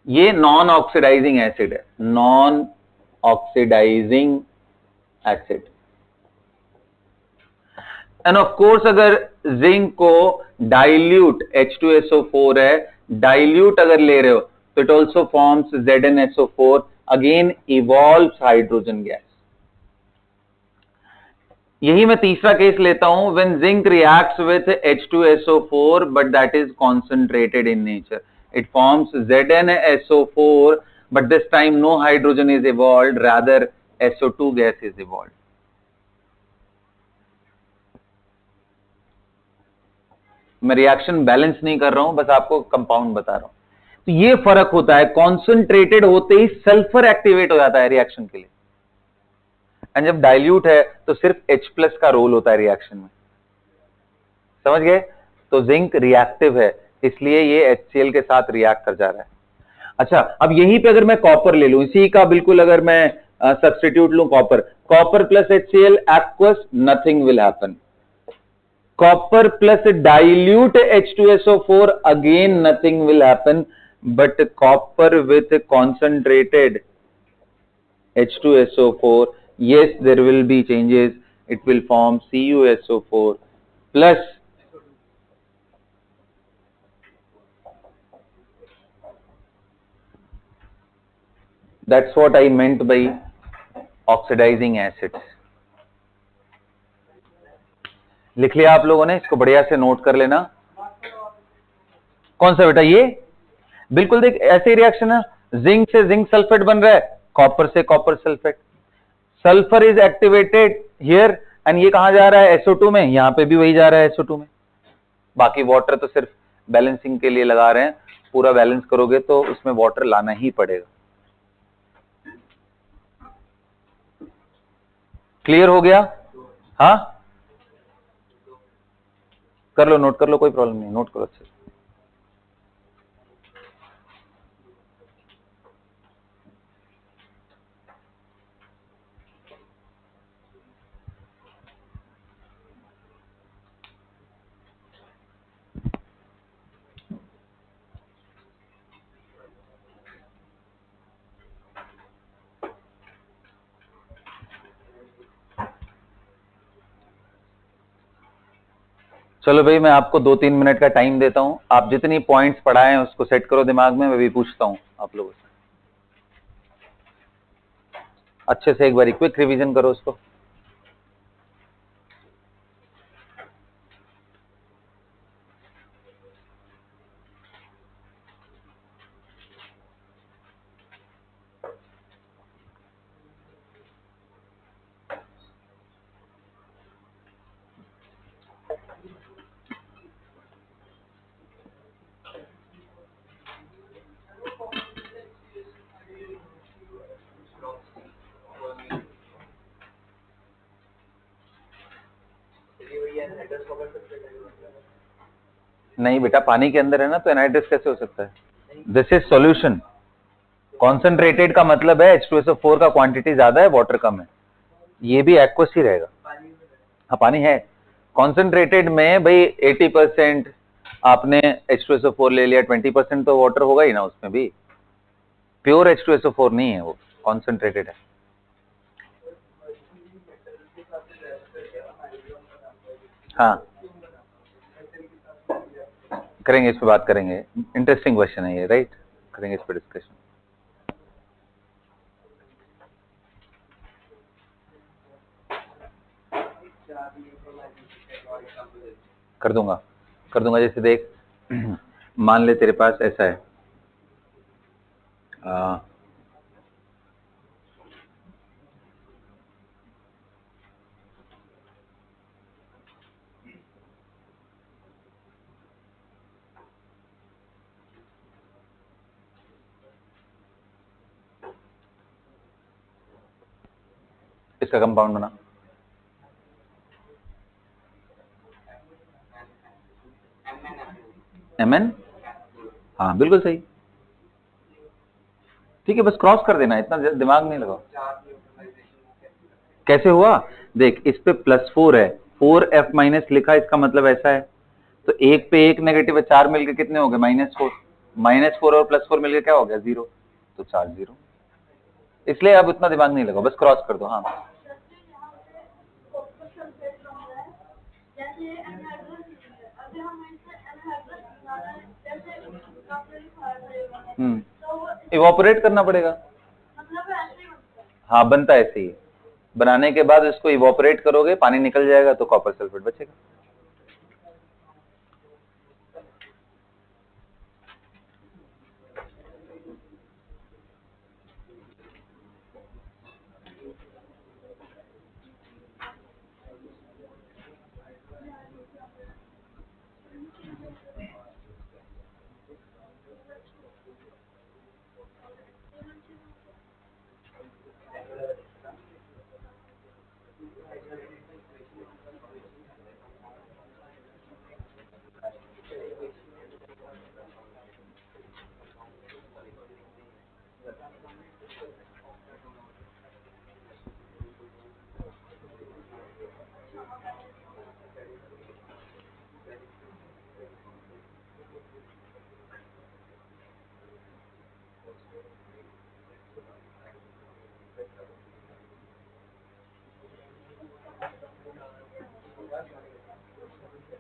ये नॉन ऑक्सीडाइजिंग एसिड है, non oxidising acid. And of course अगर जिंक को डाइल्यूट H2SO4 है, डाइल्यूट अगर ले रहे हो तो it also forms ZnSO4, again evolves hydrogen gas. यही मैं तीसरा केस लेता हूं, when zinc reacts with H2SO4 but that is concentrated in nature, it forms ZnSO4 but this time no hydrogen is evolved, rather SO2 gas is evolved. मैं reaction balance नहीं कर रहा हूं, बस आपको कंपाउंड बता रहा हूं। तो ये फर्क होता है, कॉन्सेंट्रेटेड होते ही सल्फर एक्टिवेट हो जाता है रिएक्शन के लिए, एंड जब डाइल्यूट है तो सिर्फ H+ का रोल होता है रिएक्शन में, समझ गए? तो जिंक रिएक्टिव है, इसलिए ये HCl के साथ रिएक्ट कर जा रहा है। अच्छा, अब यहीं पे अगर मैं कॉपर ले लूं, इसी का बिल्कुल अगर मैं सब्स्टिट्यूट लूं, copper, copper plus HCl aqueous, nothing will happen. Copper plus dilute H2SO4, again nothing will happen, but copper with concentrated H2SO4, yes, there will be changes. It will form CuSO4 plus. That's what I meant by oxidizing acids. लिख लिया आप लोगों ने? इसको बढ़िया से note कर लेना। कौन सा बेटा? ये बिल्कुल देख, ऐसे रिएक्शन है, जिंक से जिंक सल्फेट बन रहा है, कॉपर से copper sulphate, sulphur is activated here, and ये कहां जा रहा है? SO2 में, यहां पे भी वही जा रहा है SO2 में। बाकी वाटर तो सिर्फ बैलेंसिंग के लिए लगा रहे हैं, पूरा बैलेंस करोगे तो उसमें वाटर लाना ही पड़ेगा। क्लियर हो गया? हाँ, कर लो, नोट कर लो, कोई प्रॉब्लम नहीं, नोट करो अच्छे से। चलो भाई, मैं आपको 2-3 मिनट का टाइम देता हूं, आप जितनी पॉइंट्स पढ़ाए हैं उसको सेट करो दिमाग में, मैं भी पूछता हूं आप लोगों से, अच्छे से एक बार क्विक रिवीजन करो उसको। नहीं बेटा, पानी के अंदर है ना, तो एनहाइड्रस कैसे हो सकता है? This is solution. कॉन्सेंट्रेटेड का मतलब है H2SO4 का क्वांटिटी ज्यादा है, वाटर कम है, ये भी एक्वस ही रहेगा। हाँ, पानी है। कॉन्सेंट्रेटेड में भाई 80% आपने H2SO4 ले लिया, 20% तो वाटर होगा ही ना उसमें भी, प्योर H2SO4 नहीं है वो, कॉन्सेंट्रेटेड है। हाँ, करेंगे, इस पे बात करेंगे, इंटरेस्टिंग क्वेश्चन है ये, राइट, करेंगे इस पे डिस्कशन। कर दूंगा, कर दूंगा, जैसे देख मान ले तेरे पास ऐसा है, इसका कंपाउंड बना, Mn, हाँ बिल्कुल सही, ठीक है, बस क्रॉस कर देना, इतना दिमाग नहीं लगाओ। कैसे हुआ? देख, इस पे +4 है, 4F माइनस लिखा, इसका मतलब ऐसा है, तो एक पे एक नेगेटिव है, 4 मिलके कितने हो गए? -4, -4 और +4 मिलके क्या हो गया? 0, तो 4 0, इसलिए अब इतना दिमाग नहीं लगाओ, बस क्रॉस कर दो। हाँ, इवोपरेट करना पड़ेगा। हाँ, बनता है ऐसे ही, बनाने के बाद इसको इवोपरेट करोगे, पानी निकल जाएगा, तो कॉपर सल्फेट बचेगा।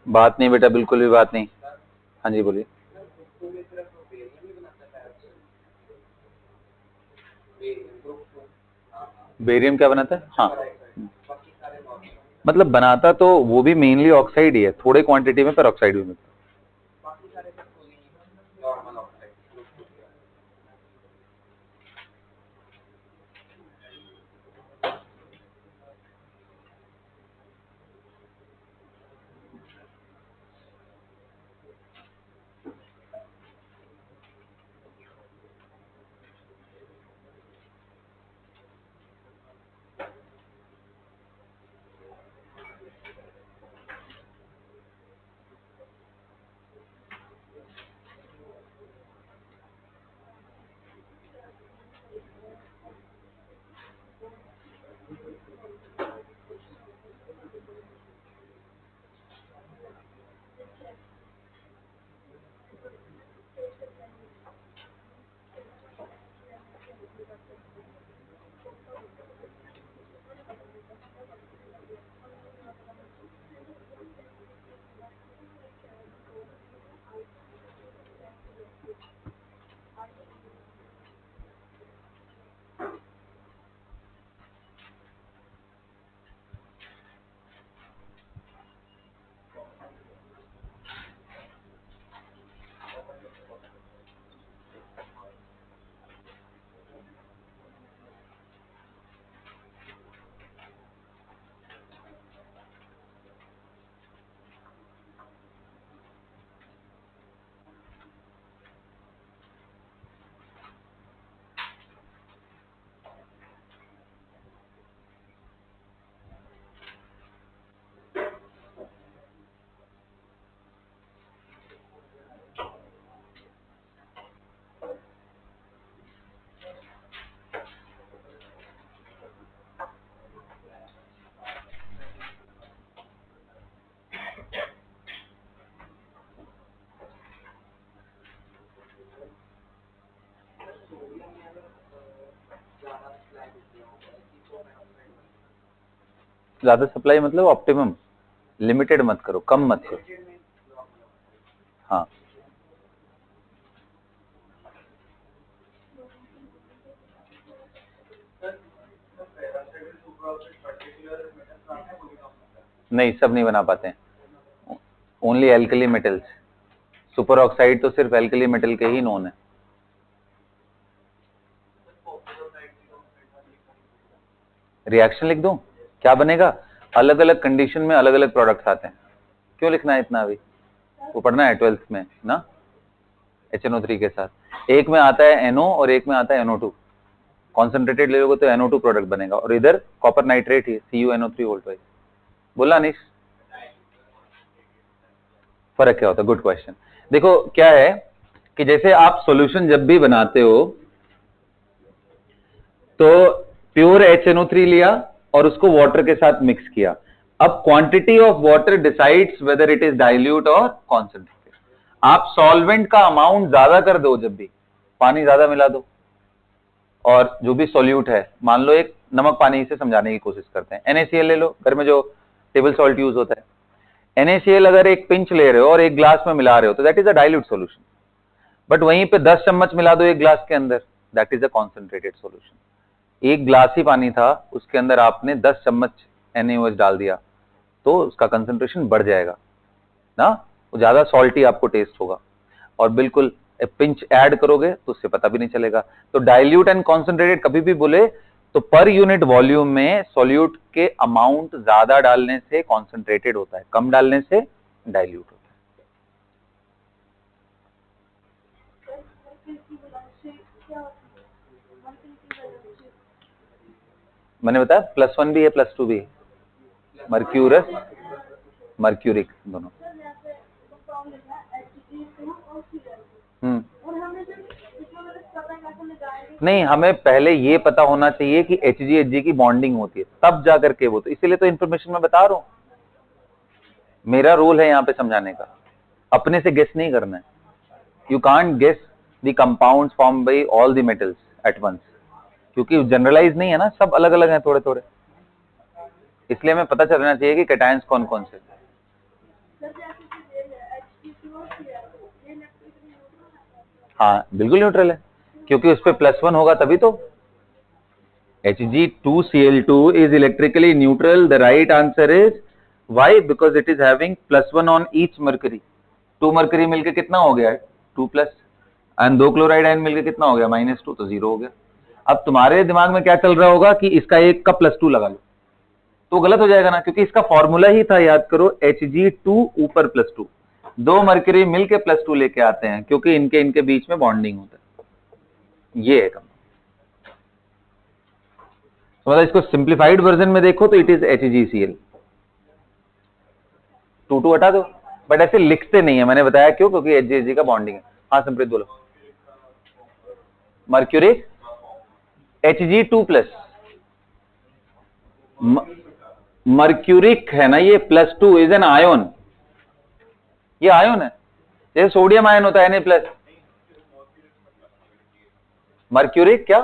बात नहीं बेटा, बिल्कुल भी बात नहीं। हाँ जी बोलिए। बेरियम क्या बनाता है? हाँ, मतलब बनाता तो वो भी मेनली ऑक्साइड ही है, थोड़े क्वांटिटी में पर ऑक्साइड भी मिलता है। ज्यादा सप्लाई मतलब ऑप्टिमम, लिमिटेड मत करो, कम मत करो। हाँ, नहीं सब नहीं बना पाते हैं, only alkali metals. Super oxide तो सिर्फ एल्कली मेटल के ही नोन है। रिएक्शन लिख दूं? क्या बनेगा? अलग अलग कंडीशन में अलग अलग प्रोडक्ट्स आते हैं। क्यों लिखना है इतना अभी? वो पढ़ना है 12th में ना, HNO3 के साथ। एक में आता है NO और एक में आता है NO2। कॉन्सेंट्रेटेड ले लोगे तो NO2 प्रोडक्ट बनेगा, और इधर कॉपर नाइट्रेट ही CuNO3 वोल्ट वाइज। बोला अनिश? फर्क क्या होता है? Good question. देखो क्या है कि जैसे आप सॉल्यूशन जब भी बनाते हो तो प्योर HNO3 लिया और उसको वाटर के साथ मिक्स किया। अब quantity of water decides whether it is dilute और कॉन्सेंट्रेटेड। आप सॉल्वेंट का अमाउंट ज्यादा कर दो, जब भी पानी ज्यादा मिला दो, और जो भी सॉल्यूट है, मान लो एक नमक पानी से समझाने की कोशिश करते हैं, NaCl ले लो, घर में जो टेबल सॉल्ट यूज होता है। NaCl अगर एक पिंच ले रहे हो और एक ग्लास में मिला रहे हो तो that is a dilute solution. But वहीं पे 10 चम्मच मिला दो एक ग्लास के अंदर, that is a concentrated solution. एक ग्लास ही पानी था, उसके अंदर आपने 10 चम्मच NaOH डाल दिया तो उसका कंसेंट्रेशन बढ़ जाएगा ना, वो ज्यादा सॉल्टी आपको टेस्ट होगा। और बिल्कुल पिंच ऐड करोगे तो उससे पता भी नहीं चलेगा। तो डाइल्यूट एंड कॉन्सेंट्रेटेड कभी भी बोले तो पर यूनिट वॉल्यूम में सॉल्यूट के अमाउंट ज्यादा डालने से कॉन्सेंट्रेटेड होता है, कम डालने से डाइल्यूट होता है। मैंने बताया +1 भी है +2 भी है, मर्क्यूरस मर्क्यूरिक दोनों। हम्म, नहीं, हमें पहले ये पता होना चाहिए कि HgHg की बॉन्डिंग होती है, तब जाकर के वो, तो इसीलिए तो इन्फॉर्मेशन मैं बता रहा हूं। मेरा रोल है यहाँ पे समझाने का, अपने से गेस नहीं करना है। You can't guess the compounds form by all the metals at once, क्योंकि जनरलाइज नहीं है ना, सब अलग अलग हैं थोड़े थोड़े, इसलिए हमें पता चलना चाहिए कि कैटायंस कौन कौन से। हाँ बिल्कुल न्यूट्रल है, क्योंकि उस पर +1 होगा तभी तो। Hg2Cl2 is electrically neutral. The right answer is why? Because it is having +1 on each mercury. 2 mercury मिलके कितना हो गया? 2+, एंड 2 क्लोराइड आयन मिलके कितना हो गया? -2, तो 0 हो गया। अब तुम्हारे दिमाग में क्या चल रहा होगा कि इसका एक का +2 लगा लो, तो गलत हो जाएगा ना, क्योंकि इसका फॉर्मूला ही था, याद करो, Hg2 ऊपर +2, 2 मरकरी मिलके +2 लेके आते हैं, क्योंकि इनके बीच में बॉन्डिंग होता है। ये है कम। मतलब इसको सिंप्लीफाइड वर्जन में देखो तो इट इज HgCl। 2 हटा दो, बट ऐसे लिखते नहीं है, मैंने बताया क्यों, क्योंकि Hg का बॉन्डिंग है। हाँ संप्रीत बोलो। मर्क्यूरिक Hg2+, मर्क्यूरिक है ना ये, +2 इज एन आयोन, ये आयोन है, जैसे सोडियम आयन होता है Na+। मर्क्यूरिक क्या?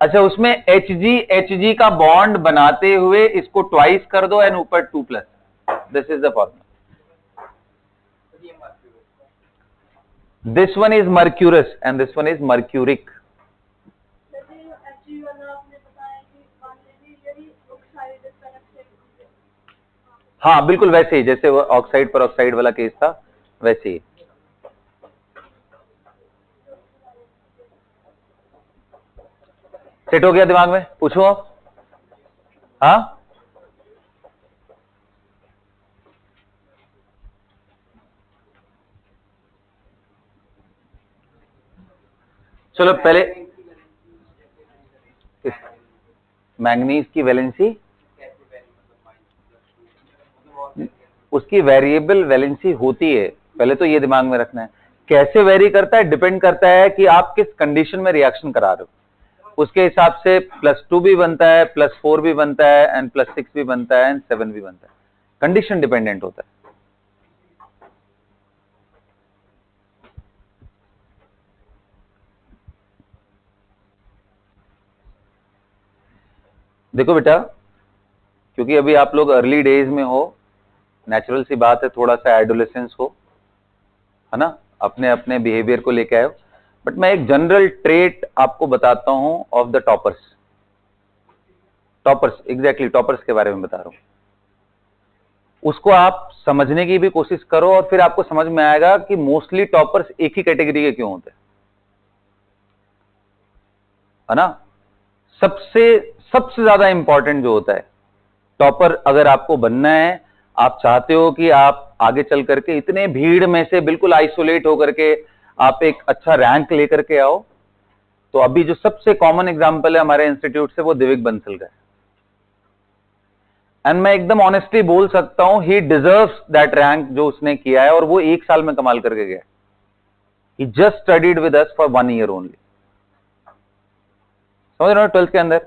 अच्छा, उसमें Hg का बॉन्ड बनाते हुए इसको ट्वाइस कर दो एंड ऊपर 2+, this is the formula. This one is mercurous and this one is mercuric. हाँ बिल्कुल वैसे ही, जैसे वो ऑक्साइड पर ऑक्साइड वाला केस था वैसे ही। सेट हो गया दिमाग में? पूछो आप। हाँ चलो पहले मैंगनीज की वैलेंसी, उसकी वेरिएबल वैलेंसी होती है, पहले तो ये दिमाग में रखना है। कैसे वेरी करता है? डिपेंड करता है कि आप किस कंडीशन में रिएक्शन करा रहे हो, उसके हिसाब से +2 भी बनता है, +4 भी बनता है, एंड +6 भी बनता है, एंड 7 भी बनता है। कंडीशन डिपेंडेंट होता है। देखो बेटा, क्योंकि अभी आप लोग अर्ली डेज में हो, नेचुरल सी बात है, थोड़ा सा एडोलेसेंस हो, है ना, अपने अपने बिहेवियर को लेके आए, बट मैं एक जनरल ट्रेट आपको बताता हूं of the toppers. Toppers, exactly toppers के बारे में बता रहा हूं, उसको आप समझने की भी कोशिश करो और फिर आपको समझ में आएगा कि मोस्टली टॉपर्स एक ही कैटेगरी के क्यों होते हैं, है ना। सबसे सबसे ज्यादा इंपॉर्टेंट जो होता है टॉपर, अगर आपको बनना है, आप चाहते हो कि आप आगे चल करके इतने भीड़ में से बिल्कुल आइसोलेट होकर के आप एक अच्छा रैंक लेकर के आओ, तो अभी जो सबसे कॉमन एग्जांपल है हमारे इंस्टीट्यूट से, वो दिव्य बंसल का है। एंड मैं एकदम ऑनेस्टली बोल सकता हूं, ही डिजर्व्स दैट रैंक जो उसने किया है, और वो 1 साल में कमाल करके गया। ही just studied with us for 1 year only, समझ रहे हो, 12th के अंदर।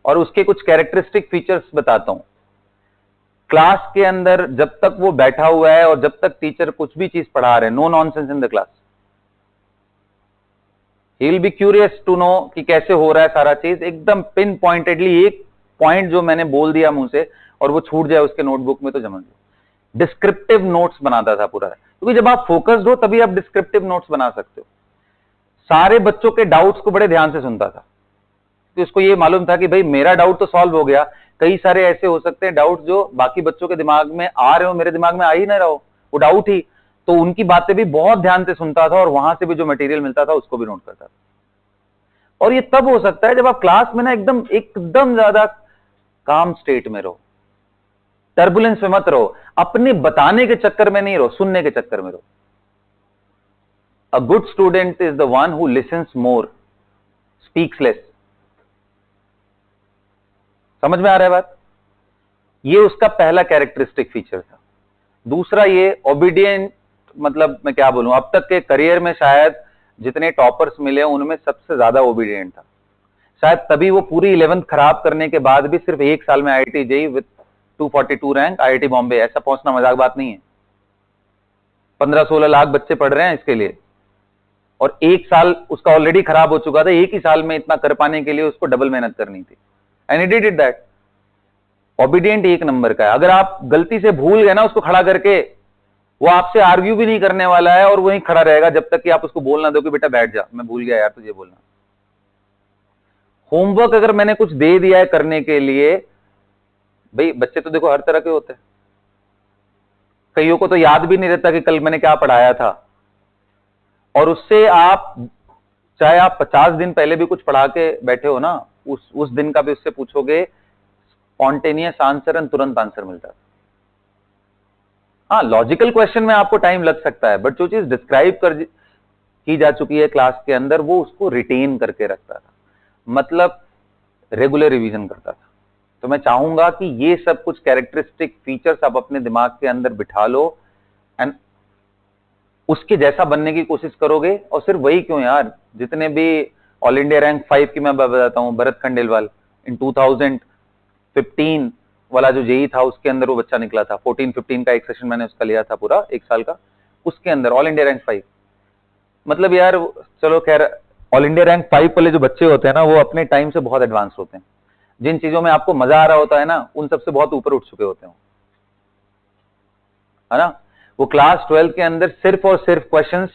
और उसके कुछ कैरेक्टरिस्टिक फीचर्स बताता हूं। क्लास के अंदर जब तक वो बैठा हुआ है और जब तक टीचर कुछ भी चीज पढ़ा रहे हैं, no nonsense in the class, he will be curious to know कि कैसे हो रहा है सारा चीज, एकदम पिन पॉइंटेडली, एक पॉइंट जो मैंने बोल दिया मुंह से और वो छूट जाए उसके नोटबुक में तो समझ लो। डिस्क्रिप्टिव नोट्स बनाता था पूरा, क्योंकि जब आप फोकस्ड हो तभी आप डिस्क्रिप्टिव नोट्स बना सकते हो। सारे बच्चों के डाउट्स को बड़े ध्यान से सुनता था, तो इसको ये मालूम था कि भाई मेरा डाउट तो सॉल्व हो गया, कई सारे ऐसे हो सकते हैं डाउट जो बाकी बच्चों के दिमाग में आ रहे हो, मेरे दिमाग में आ ही ना रहा हो, वो डाउट ही, तो उनकी बातें भी बहुत ध्यान से सुनता था और वहां से भी जो मटेरियल मिलता था उसको भी नोट करता था। और ये तब हो सकता है जब आप क्लास में ना एकदम एकदम ज्यादा काम स्टेट में रहो, टर्बुलेंस में मत रहो, अपने बताने के चक्कर में नहीं रहो, सुनने के चक्कर में रहो। A good student is the one who lessons more, speaks less. समझ में आ रहा है बात? ये उसका पहला कैरेक्टरिस्टिक फीचर था। दूसरा, ये ओबीडियंट, मतलब मैं क्या बोलूं, अब तक के करियर में शायद जितने टॉपर्स मिले उनमें सबसे ज्यादा ओबीडियंट था। शायद तभी वो पूरी 11th खराब करने के बाद भी सिर्फ 1 साल में IIT JEE with 242 rank IIT Bombay, ऐसा पहुंचना मजाक बात नहीं है। 15-16 लाख बच्चे पढ़ रहे हैं इसके लिए, और 1 साल उसका ऑलरेडी खराब हो चुका था, एक ही साल में इतना कर पाने के लिए उसको डबल मेहनत करनी थी, and he did that. Obedient 1 number का है। अगर आप गलती से भूल गए ना उसको खड़ा करके, वो आपसे आर्ग्यू भी नहीं करने वाला है और वहीं खड़ा रहेगा जब तक कि आप उसको बोल ना दो कि बेटा बैठ जा, मैं भूल गया यार तुझे बोलना। होमवर्क अगर मैंने कुछ दे दिया है करने के लिए, भाई बच्चे तो देखो हर तरह के होते हैं, कईयों को तो याद भी नहीं रहता कि कल मैंने क्या पढ़ाया था, और उससे आप चाहे आप 50 दिन पहले भी कुछ पढ़ा के बैठे हो ना, उस दिन का भी उससे पूछोगे, स्पॉन्टेनियस आंसर एंड तुरंत आंसर मिलता है। हाँ, लॉजिकल क्वेश्चन में आपको टाइम लग सकता है, बट जो चीज डिस्क्राइब की जा चुकी है क्लास के अंदर, वो उसको रिटेन करके रखता था, मतलब रेगुलर रिवीजन करता था। तो मैं चाहूंगा कि ये सब कुछ कैरेक्टरिस्टिक फीचर्स आप अपने दिमाग के अंदर बिठा लो, एंड उसके जैसा बनने की कोशिश करोगे। और सिर्फ वही क्यों यार, जितने भी ऑल इंडिया रैंक 5 की मैं बताता हूं, भरत खंडेलवाल इन 2015 वाला जो जेई था, उसके अंदर वो बच्चा निकला था। 14-15 का एक सेशन मैंने उसका लिया था, पूरा एक साल का, उसके अंदर ऑल इंडिया रैंक 5। मतलब यार चलो खैर, ऑल इंडिया रैंक 5 वाले जो बच्चे होते हैं ना, वो अपने टाइम से बहुत एडवांस होते हैं। जिन चीजों में आपको मजा आ रहा होता है ना, उन सबसे बहुत ऊपर उठ चुके होते हैं, है ना। वो क्लास 12 के अंदर सिर्फ और सिर्फ क्वेश्चंस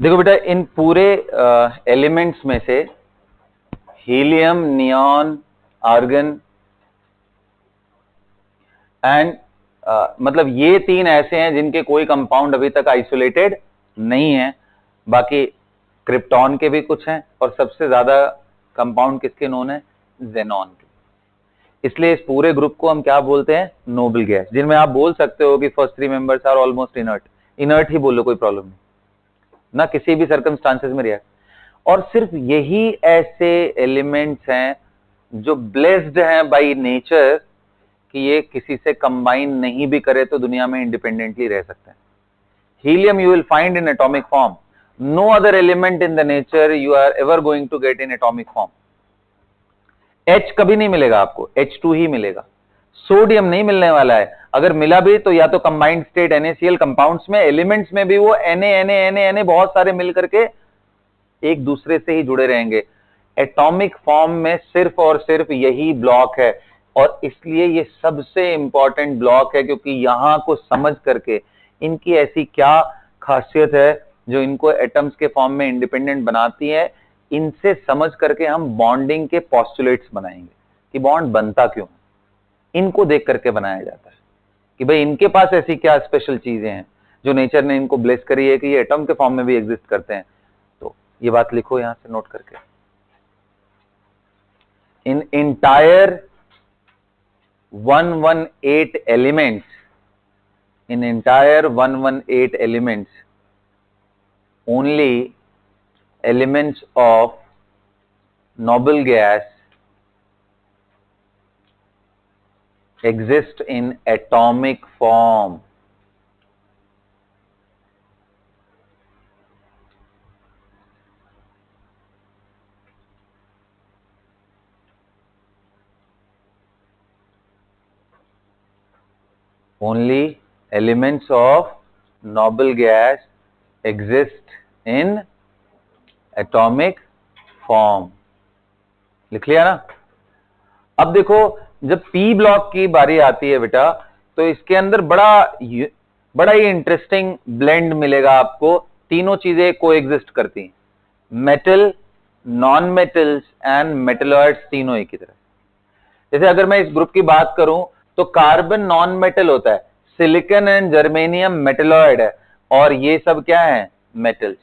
देखो बेटा, इन पूरे एलिमेंट्स में से हीलियम, नियॉन, आर्गन एंड मतलब ये तीन ऐसे हैं जिनके कोई कंपाउंड अभी तक आइसोलेटेड नहीं है। बाकी क्रिप्टॉन के भी कुछ हैं, और सबसे ज्यादा कंपाउंड किसके नोन है? जेनॉन के। इसलिए इस पूरे ग्रुप को हम क्या बोलते हैं? नोबल गैस, जिनमें आप बोल सकते हो कि first 3 members are almost inert. Inert ही बोलो, कोई प्रॉब्लम नहीं ना, किसी भी सर्कमस्टांसेस में रिएक्ट। और सिर्फ यही ऐसे एलिमेंट्स हैं जो ब्लेस्ड हैं बाय नेचर कि ये किसी से कंबाइन नहीं भी करे तो दुनिया में इंडिपेंडेंटली रह सकते हैं। Helium you will find in atomic form. No other element in the nature you are ever going to get in atomic form. H कभी नहीं मिलेगा आपको, H2 ही मिलेगा। सोडियम नहीं मिलने वाला है, अगर मिला भी तो या तो कंबाइंड स्टेट NaCl कंपाउंड्स में, एलिमेंट्स में भी वो Na बहुत सारे मिल करके एक दूसरे से ही जुड़े रहेंगे। एटॉमिक फॉर्म में सिर्फ और सिर्फ यही ब्लॉक है, और इसलिए ये सबसे इंपॉर्टेंट ब्लॉक है, क्योंकि यहां को समझ करके इनकी ऐसी क्या खासियत है जो इनको एटम्स के फॉर्म में इंडिपेंडेंट बनाती है, इनसे समझ करके हम बॉन्डिंग के पोस्टुलेट्स बनाएंगे कि बॉन्ड बनता क्यों, इनको देख करके बनाया जाता है कि भाई इनके पास ऐसी क्या स्पेशल चीजें हैं जो नेचर ने इनको ब्लेस करी है कि ये एटम के फॉर्म में भी एग्जिस्ट करते हैं। तो ये बात लिखो यहां से नोट करके। In entire 118 elements, in entire 118 elements, only elements of noble gas exist in atomic form. Only elements of noble gas exist in atomic form. लिख लिया ना? अब देखो, जब पी ब्लॉक की बारी आती है बेटा, तो इसके अंदर बड़ा ही इंटरेस्टिंग ब्लेंड मिलेगा आपको। तीनों चीजें कोएग्जिस्ट करती हैं, metal, non metals and metalloids, तीनों एक ही तरह। जैसे अगर मैं इस ग्रुप की बात करूं तो कार्बन नॉन मेटल होता है, सिलिकॉन एंड जर्मेनियम मेटलॉइड है, और ये सब क्या है? मेटल्स।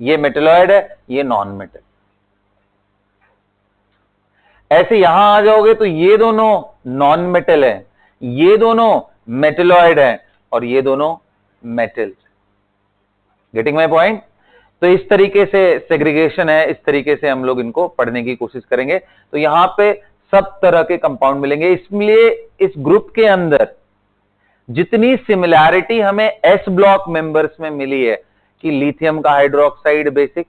ये मेटलॉइड है, ये नॉन मेटल। ऐसे यहां आ जाओगे तो ये दोनों नॉन मेटल है, ये दोनों मेटलॉइड है, और ये दोनों मेटल्स। Getting my point? तो इस तरीके से सेग्रीगेशन है, इस तरीके से हम लोग इनको पढ़ने की कोशिश करेंगे। तो यहां पे सब तरह के कंपाउंड मिलेंगे, इसलिए इस ग्रुप के अंदर जितनी सिमिलैरिटी हमें एस ब्लॉक मेंबर्स में मिली है कि लिथियम का हाइड्रोक्साइड बेसिक,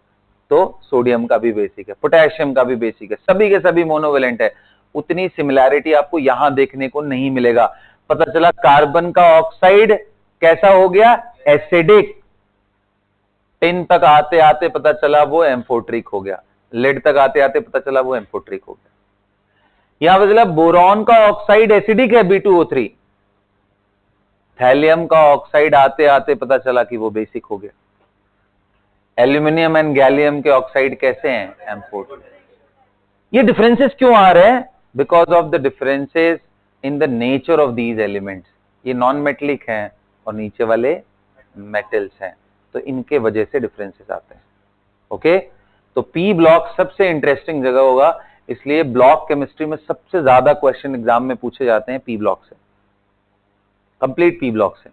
तो सोडियम का भी बेसिक है, पोटेशियम का भी बेसिक है, सभी के सभी मोनोवेलेंट है, उतनी सिमिलैरिटी आपको यहां देखने को नहीं मिलेगा। पता चला कार्बन का ऑक्साइड कैसा हो गया? एसिडिक। टिन तक आते आते पता चला वो एम्फोट्रिक हो गया, लेड तक आते आते पता चला वो एम्फोट्रिक हो गया। यहां पर चला बोरॉन का ऑक्साइड एसिडिक है, B2O3। थैलियम का ऑक्साइड आते आते पता चला कि वो बेसिक हो गया। एल्यूमिनियम एंड गैलियम के ऑक्साइड कैसे हैं? एम्फोट्रिक। ये डिफरेंसेस क्यों आ रहे हैं? Because of the differences in the nature of these elements. ये नॉन मेटलिक हैं और नीचे वाले मेटल्स हैं, तो इनके वजह से डिफरेंसेस आते हैं। ओके, तो पी ब्लॉक सबसे इंटरेस्टिंग जगह होगा, इसलिए ब्लॉक केमिस्ट्री में सबसे ज्यादा क्वेश्चन एग्जाम में पूछे जाते हैं पी ब्लॉक से, कंप्लीट पी ब्लॉक से,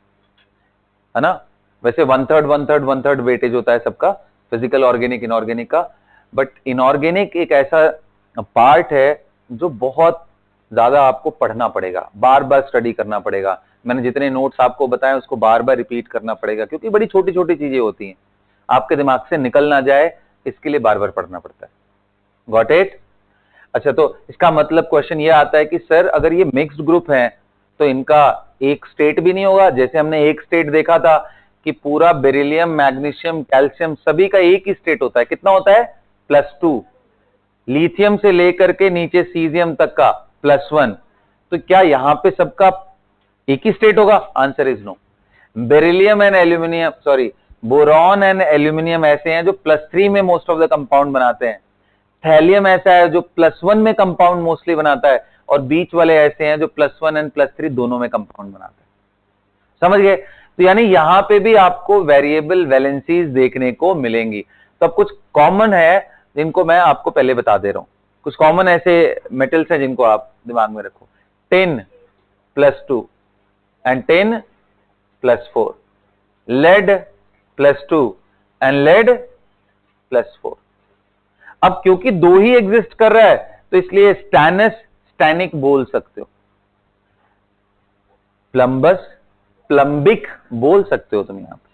है ना? वैसे 1/3 वेटेज होता है सबका, फिजिकल, ऑर्गेनिक, इनऑर्गेनिक का, बट इनऑर्गेनिक एक ऐसा पार्ट है जो बहुत ज्यादा आपको पढ़ना पड़ेगा, बार बार स्टडी करना पड़ेगा। मैंने जितने नोट्स आपको बताए उसको बार बार रिपीट करना पड़ेगा, क्योंकि बड़ी छोटी छोटी चीजें होती हैं, आपके दिमाग से निकल ना जाए इसके लिए बार बार पढ़ना पड़ता है। Got it? अच्छा, तो इसका मतलब क्वेश्चन ये आता है कि सर अगर ये मिक्स्ड ग्रुप है तो इनका एक स्टेट भी नहीं होगा? जैसे हमने एक स्टेट देखा था कि पूरा बेरिलियम, मैग्नीशियम, कैल्शियम सभी का एक ही स्टेट होता है, कितना होता है? +2। लिथियम से लेकर के नीचे सीजियम तक का +1। तो क्या यहां पे सबका एक ही स्टेट होगा? Answer is no. Beryllium and aluminium, sorry, boron and aluminium ऐसे हैं जो +3 में मोस्ट ऑफ द कंपाउंड बनाते हैं। थैलियम ऐसा है जो +1 में कंपाउंड मोस्टली बनाता है, और बीच वाले ऐसे हैं जो +1 एंड +3 दोनों में कंपाउंड बनाते हैं। समझ गए? तो यानी यहां पे भी आपको वेरिएबल वैलेंसीज देखने को मिलेंगी। तो अब कुछ कॉमन है जिनको मैं आपको पहले बता दे रहा हूं। कुछ कॉमन ऐसे मेटल्स हैं जिनको आप दिमाग में रखो। 10 +2 एंड 10 +4, लेड +2 एंड लेड +4। अब क्योंकि दो ही एग्जिस्ट कर रहा है तो इसलिए स्टैनस स्टैनिक बोल सकते हो, प्लम्बस प्लम्बिक बोल सकते हो तुम यहां पर।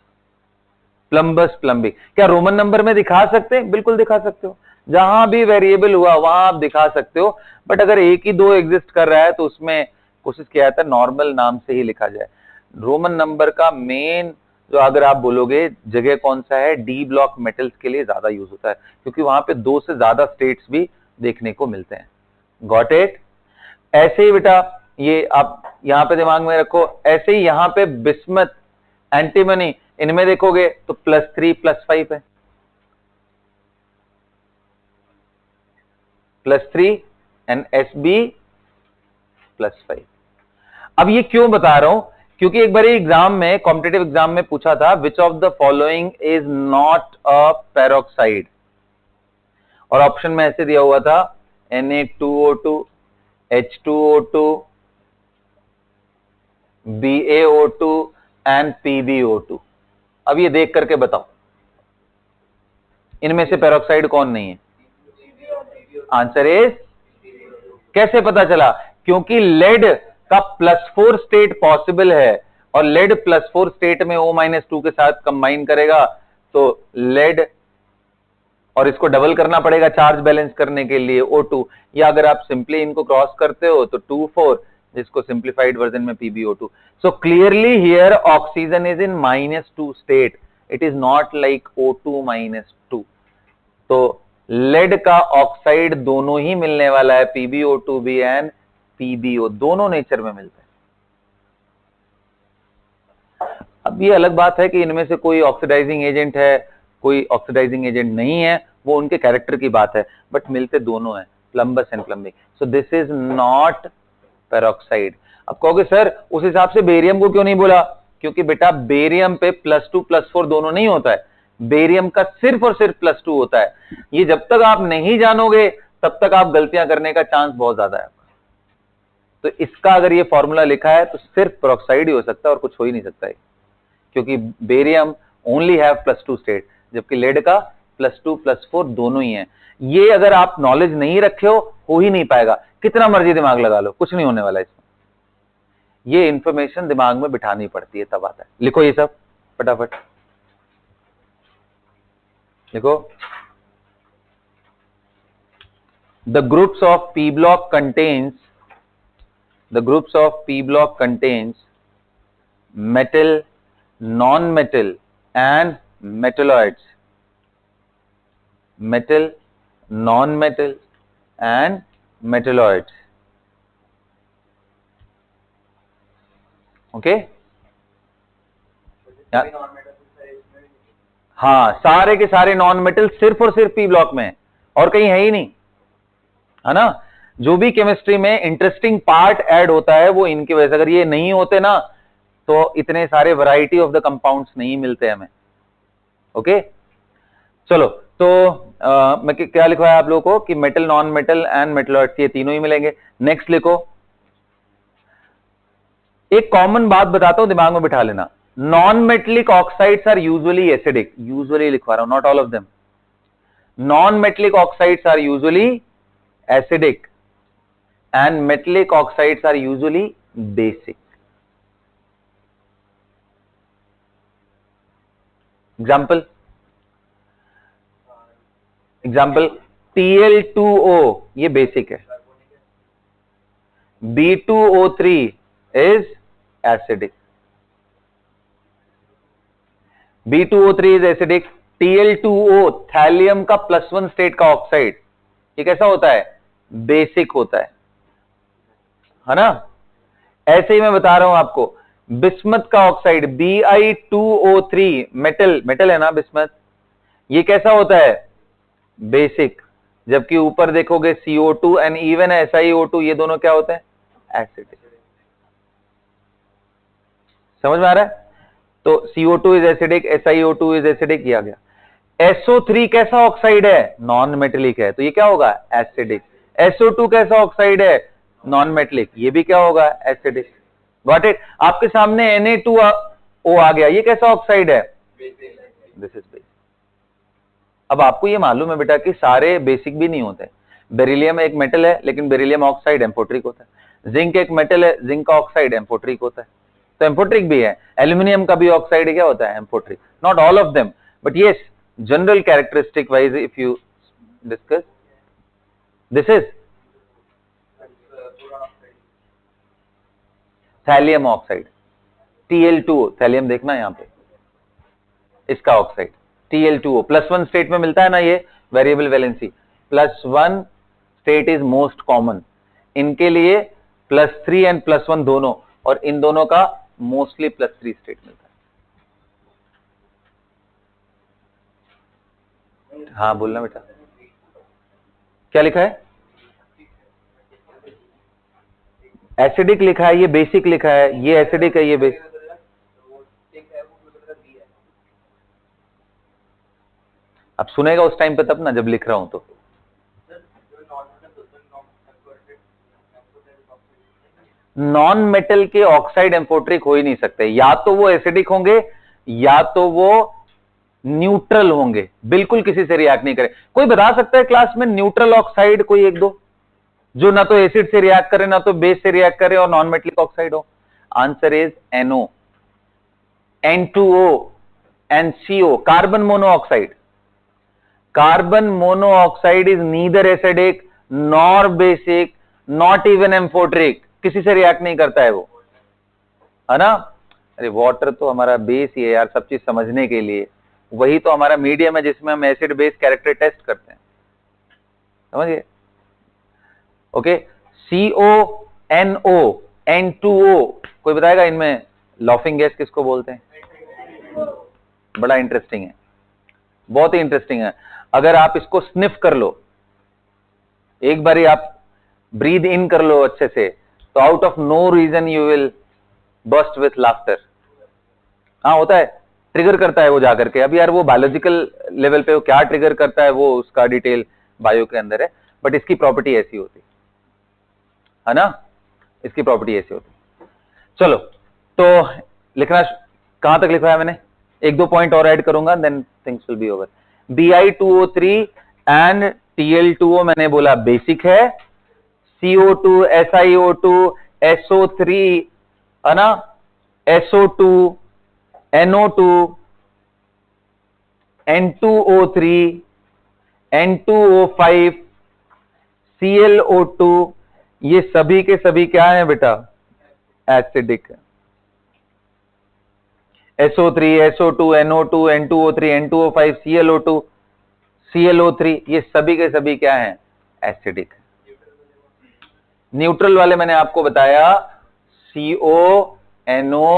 प्लम्बस प्लम्बिक क्या रोमन नंबर में दिखा सकते हैं? बिल्कुल दिखा सकते हो, जहां भी वेरिएबल हुआ वहां आप दिखा सकते हो। बट अगर एक ही दो एग्जिस्ट कर रहा है तो उसमें कोशिश किया जाता है नॉर्मल नाम से ही लिखा जाए। रोमन नंबर का मेन जो अगर आप बोलोगे जगह कौन सा है, डी ब्लॉक मेटल्स के लिए ज्यादा यूज होता है, क्योंकि वहां पे 2 से ज्यादा स्टेट्स भी देखने को मिलते हैं। Got it? ऐसे ही बेटा ये आप यहां पे दिमाग में रखो। ऐसे ही यहां पे बिस्मथ, एंटीमनी, इनमें देखोगे तो +3 +5 है, +3 एंड SB +5। अब ये क्यों बता रहा हूं? क्योंकि एक बार एग्जाम में, कॉम्पिटेटिव एग्जाम में पूछा था which of the following is not a peroxide, और ऑप्शन में ऐसे दिया हुआ था Na2O2, H2O2, BaO2 and PbO2। अब ये देख करके बताओ इनमें से पेरोक्साइड कौन नहीं है? आंसर इज, कैसे पता चला? क्योंकि लेड का +4 स्टेट पॉसिबल है, और लेड +4 स्टेट में O-2 के साथ कंबाइन करेगा तो लेड, और इसको डबल करना पड़ेगा चार्ज बैलेंस करने के लिए O2, या अगर आप सिंपली इनको क्रॉस करते हो तो 2,4, जिसको सिंप्लीफाइड वर्जन में PbO2। So clearly here oxygen is in -2 state, it is not like O2-2। तो लेड का ऑक्साइड दोनों ही मिलने वाला है, PbO2 भी एंड PbO, दोनों नेचर में मिलते हैं। अब ये अलग बात है कि इनमें से कोई ऑक्सीडाइजिंग एजेंट है, कोई ऑक्सीडाइजिंग एजेंट नहीं है, वो उनके कैरेक्टर की बात है, बट मिलते दोनों हैं, plumbous and plumbic. So this is not peroxide. अब कहोगे सर उस हिसाब से बेरियम को क्यों नहीं बोला? क्योंकि बेटा बेरियम पे +2 +4 दोनों नहीं होता है, बेरियम का सिर्फ और सिर्फ +2 होता है। ये जब तक आप नहीं जानोगे तब तक आप गलतियां करने का चांस बहुत ज्यादा है। तो इसका अगर ये फॉर्मूला लिखा है तो सिर्फ पेरोक्साइड ही हो सकता है और कुछ हो ही नहीं सकता है, क्योंकि बेरियम ओनली हैव +2 स्टेट, जबकि लेड का +2 +4 दोनों ही हैं। ये अगर आप नॉलेज नहीं रखे हो ही नहीं पाएगा, कितना मर्जी दिमाग लगा लो, कुछ नहीं होने वाला इसमें। ये इंफॉर्मेशन दिमाग में बिठानी पड़ती है, तब आता है। लिखो ये सब फटाफट लिखो। The groups of P block contains metal, non-metal and metalloids. Metal, non-metal and metalloids. Okay? हाँ, सारे के सारे नॉन मेटल सिर्फ और सिर्फ पी ब्लॉक में है, और कहीं है ही नहीं, है ना। जो भी केमिस्ट्री में इंटरेस्टिंग पार्ट ऐड होता है वो इनकी वजह से, अगर ये नहीं होते ना तो इतने सारे वैरायटी ऑफ द कंपाउंड्स नहीं मिलते हमें। ओके चलो, तो मैं क्या लिखवाया आप लोगों को कि metal, non metal and metalloids, ये तीनों ही मिलेंगे। नेक्स्ट लिखो, एक कॉमन बात बताता हूं, दिमाग में बिठा लेना। Non metallic oxides are usually acidic, usually लिखवा रहा हूं, not all of them. Non metallic oxides are usually acidic and metallic oxides are usually basic. Example Tl2O, ये बेसिक है। B2O3 is acidic. B2O3 is acidic. Tl2O thallium का +1 state का oxide, ये कैसा होता है? बेसिक होता है ना। ऐसे ही मैं बता रहा हूं आपको बिस्मत का ऑक्साइड Bi2O3, मेटल, मेटल है ना बिस्मत, ये कैसा होता है? बेसिक। जबकि ऊपर देखोगे CO2 एंड इवन SiO2, ये दोनों क्या होते हैं? एसिडिक। समझ में आ रहा है? तो CO2 is acidic, SiO2 is acidic, किया गया। SO3 कैसा ऑक्साइड है? नॉन मेटेलिक है, तो ये क्या होगा? एसिडिक। SO2 कैसा ऑक्साइड है? नॉन मेटेलिक, ये भी क्या होगा? एसिडिक। Got it? आपके सामने Na2O आ गया, ये कैसा ऑक्साइड है? This is basic. अब आपको ये मालूम है बेटा कि सारे बेसिक भी नहीं होते। बेरिलियम एक मेटल है, लेकिन बेरिलियम ऑक्साइड एम्फोट्रिक होता है। जिंक एक मेटल है, जिंक का ऑक्साइड एम्फोट्रिक होता है, तो एम्फोट्रिक भी है। एल्यूमिनियम का भी ऑक्साइड क्या होता है? Amphoteric. Not all of them, but yes, general characteristic wise if you discuss, this is thallium oxide, Tl2O, thallium देखना यहां पे, इसका ऑक्साइड Tl2O +1 स्टेट में मिलता है ना, ये variable valency. +1 state is most common, इनके लिए +3 एंड +1 दोनों, और इन दोनों का मोस्टली +3 स्टेट मिलता है। हाँ बोलना बेटा, क्या लिखा है? एसिडिक लिखा है, ये बेसिक लिखा है, ये एसिडिक है, ये बेसिक। अब सुनेगा उस टाइम पे तब ना, जब लिख रहा हूं तो। नॉन मेटल के ऑक्साइड एम्फोट्रिक हो ही नहीं सकते, या तो वो एसिडिक होंगे या तो वो न्यूट्रल होंगे, बिल्कुल किसी से रिएक्ट नहीं करे। कोई बता सकता है क्लास में न्यूट्रल ऑक्साइड कोई एक दो, जो ना तो एसिड से रिएक्ट करे ना तो बेस से रिएक्ट करे और नॉन मेटलिक ऑक्साइड हो? Answer is NO, N2O, NCO, carbon monoxide. Carbon monoxide is neither acidic nor basic not even amphoteric, किसी से रिएक्ट नहीं करता है वो, है ना? अरे वाटर तो हमारा बेस ही है यार, सब चीज समझने के लिए। वही तो हमारा मीडियम है जिसमें हम एसिड बेस कैरेक्टर टेस्ट करते हैं, समझिए? ओके, CONO, N2O, कोई बताएगा इनमें लॉफिंग गैस किसको बोलते हैं? बड़ा इंटरेस्टिंग है, बहुत ही इंटरेस्टिंग है। अगर आप इसको स्निफ कर लो, एक बारी आप ब्रीद इन कर लो अच्छे से, तो out of no reason you will burst with laughter. हाँ होता है, ट्रिगर करता है वो जाकर के। अब यार वो बायोलॉजिकल लेवल पे वो क्या ट्रिगर करता है, वो उसका डिटेल बायो के अंदर है, बट इसकी प्रॉपर्टी ऐसी होती है ना, इसकी प्रॉपर्टी ऐसी होती है। चलो, तो लिखना कहां तक लिखा है मैंने? एक दो पॉइंट और ऐड करूंगा, then things will be over. Bi2O3 and Tl2O मैंने बोला बेसिक है, CO2, SiO2, SO3, है ना, SO2, NO2, N2O3, N2O5, ClO2, ये सभी के सभी क्या है बेटा? एसिडिक है। SO3, SO2, NO2, N2O3, N2O5, ClO2, ClO3, ये सभी के सभी क्या हैं? एसिडिक। न्यूट्रल वाले मैंने आपको बताया CO, NO,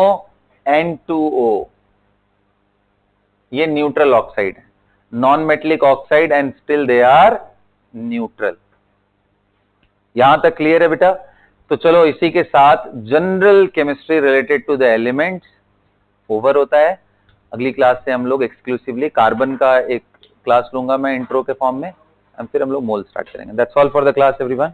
N2O, ये न्यूट्रल ऑक्साइड है, non metallic oxide and still they are neutral. यहां तक क्लियर है बेटा? तो चलो इसी के साथ general chemistry related to the elements over होता है। अगली क्लास से हम लोग एक्सक्लूसिवली कार्बन का एक क्लास लूंगा मैं इंट्रो के फॉर्म में, फिर हम लोग मोल स्टार्ट करेंगे। That's all for the class everyone.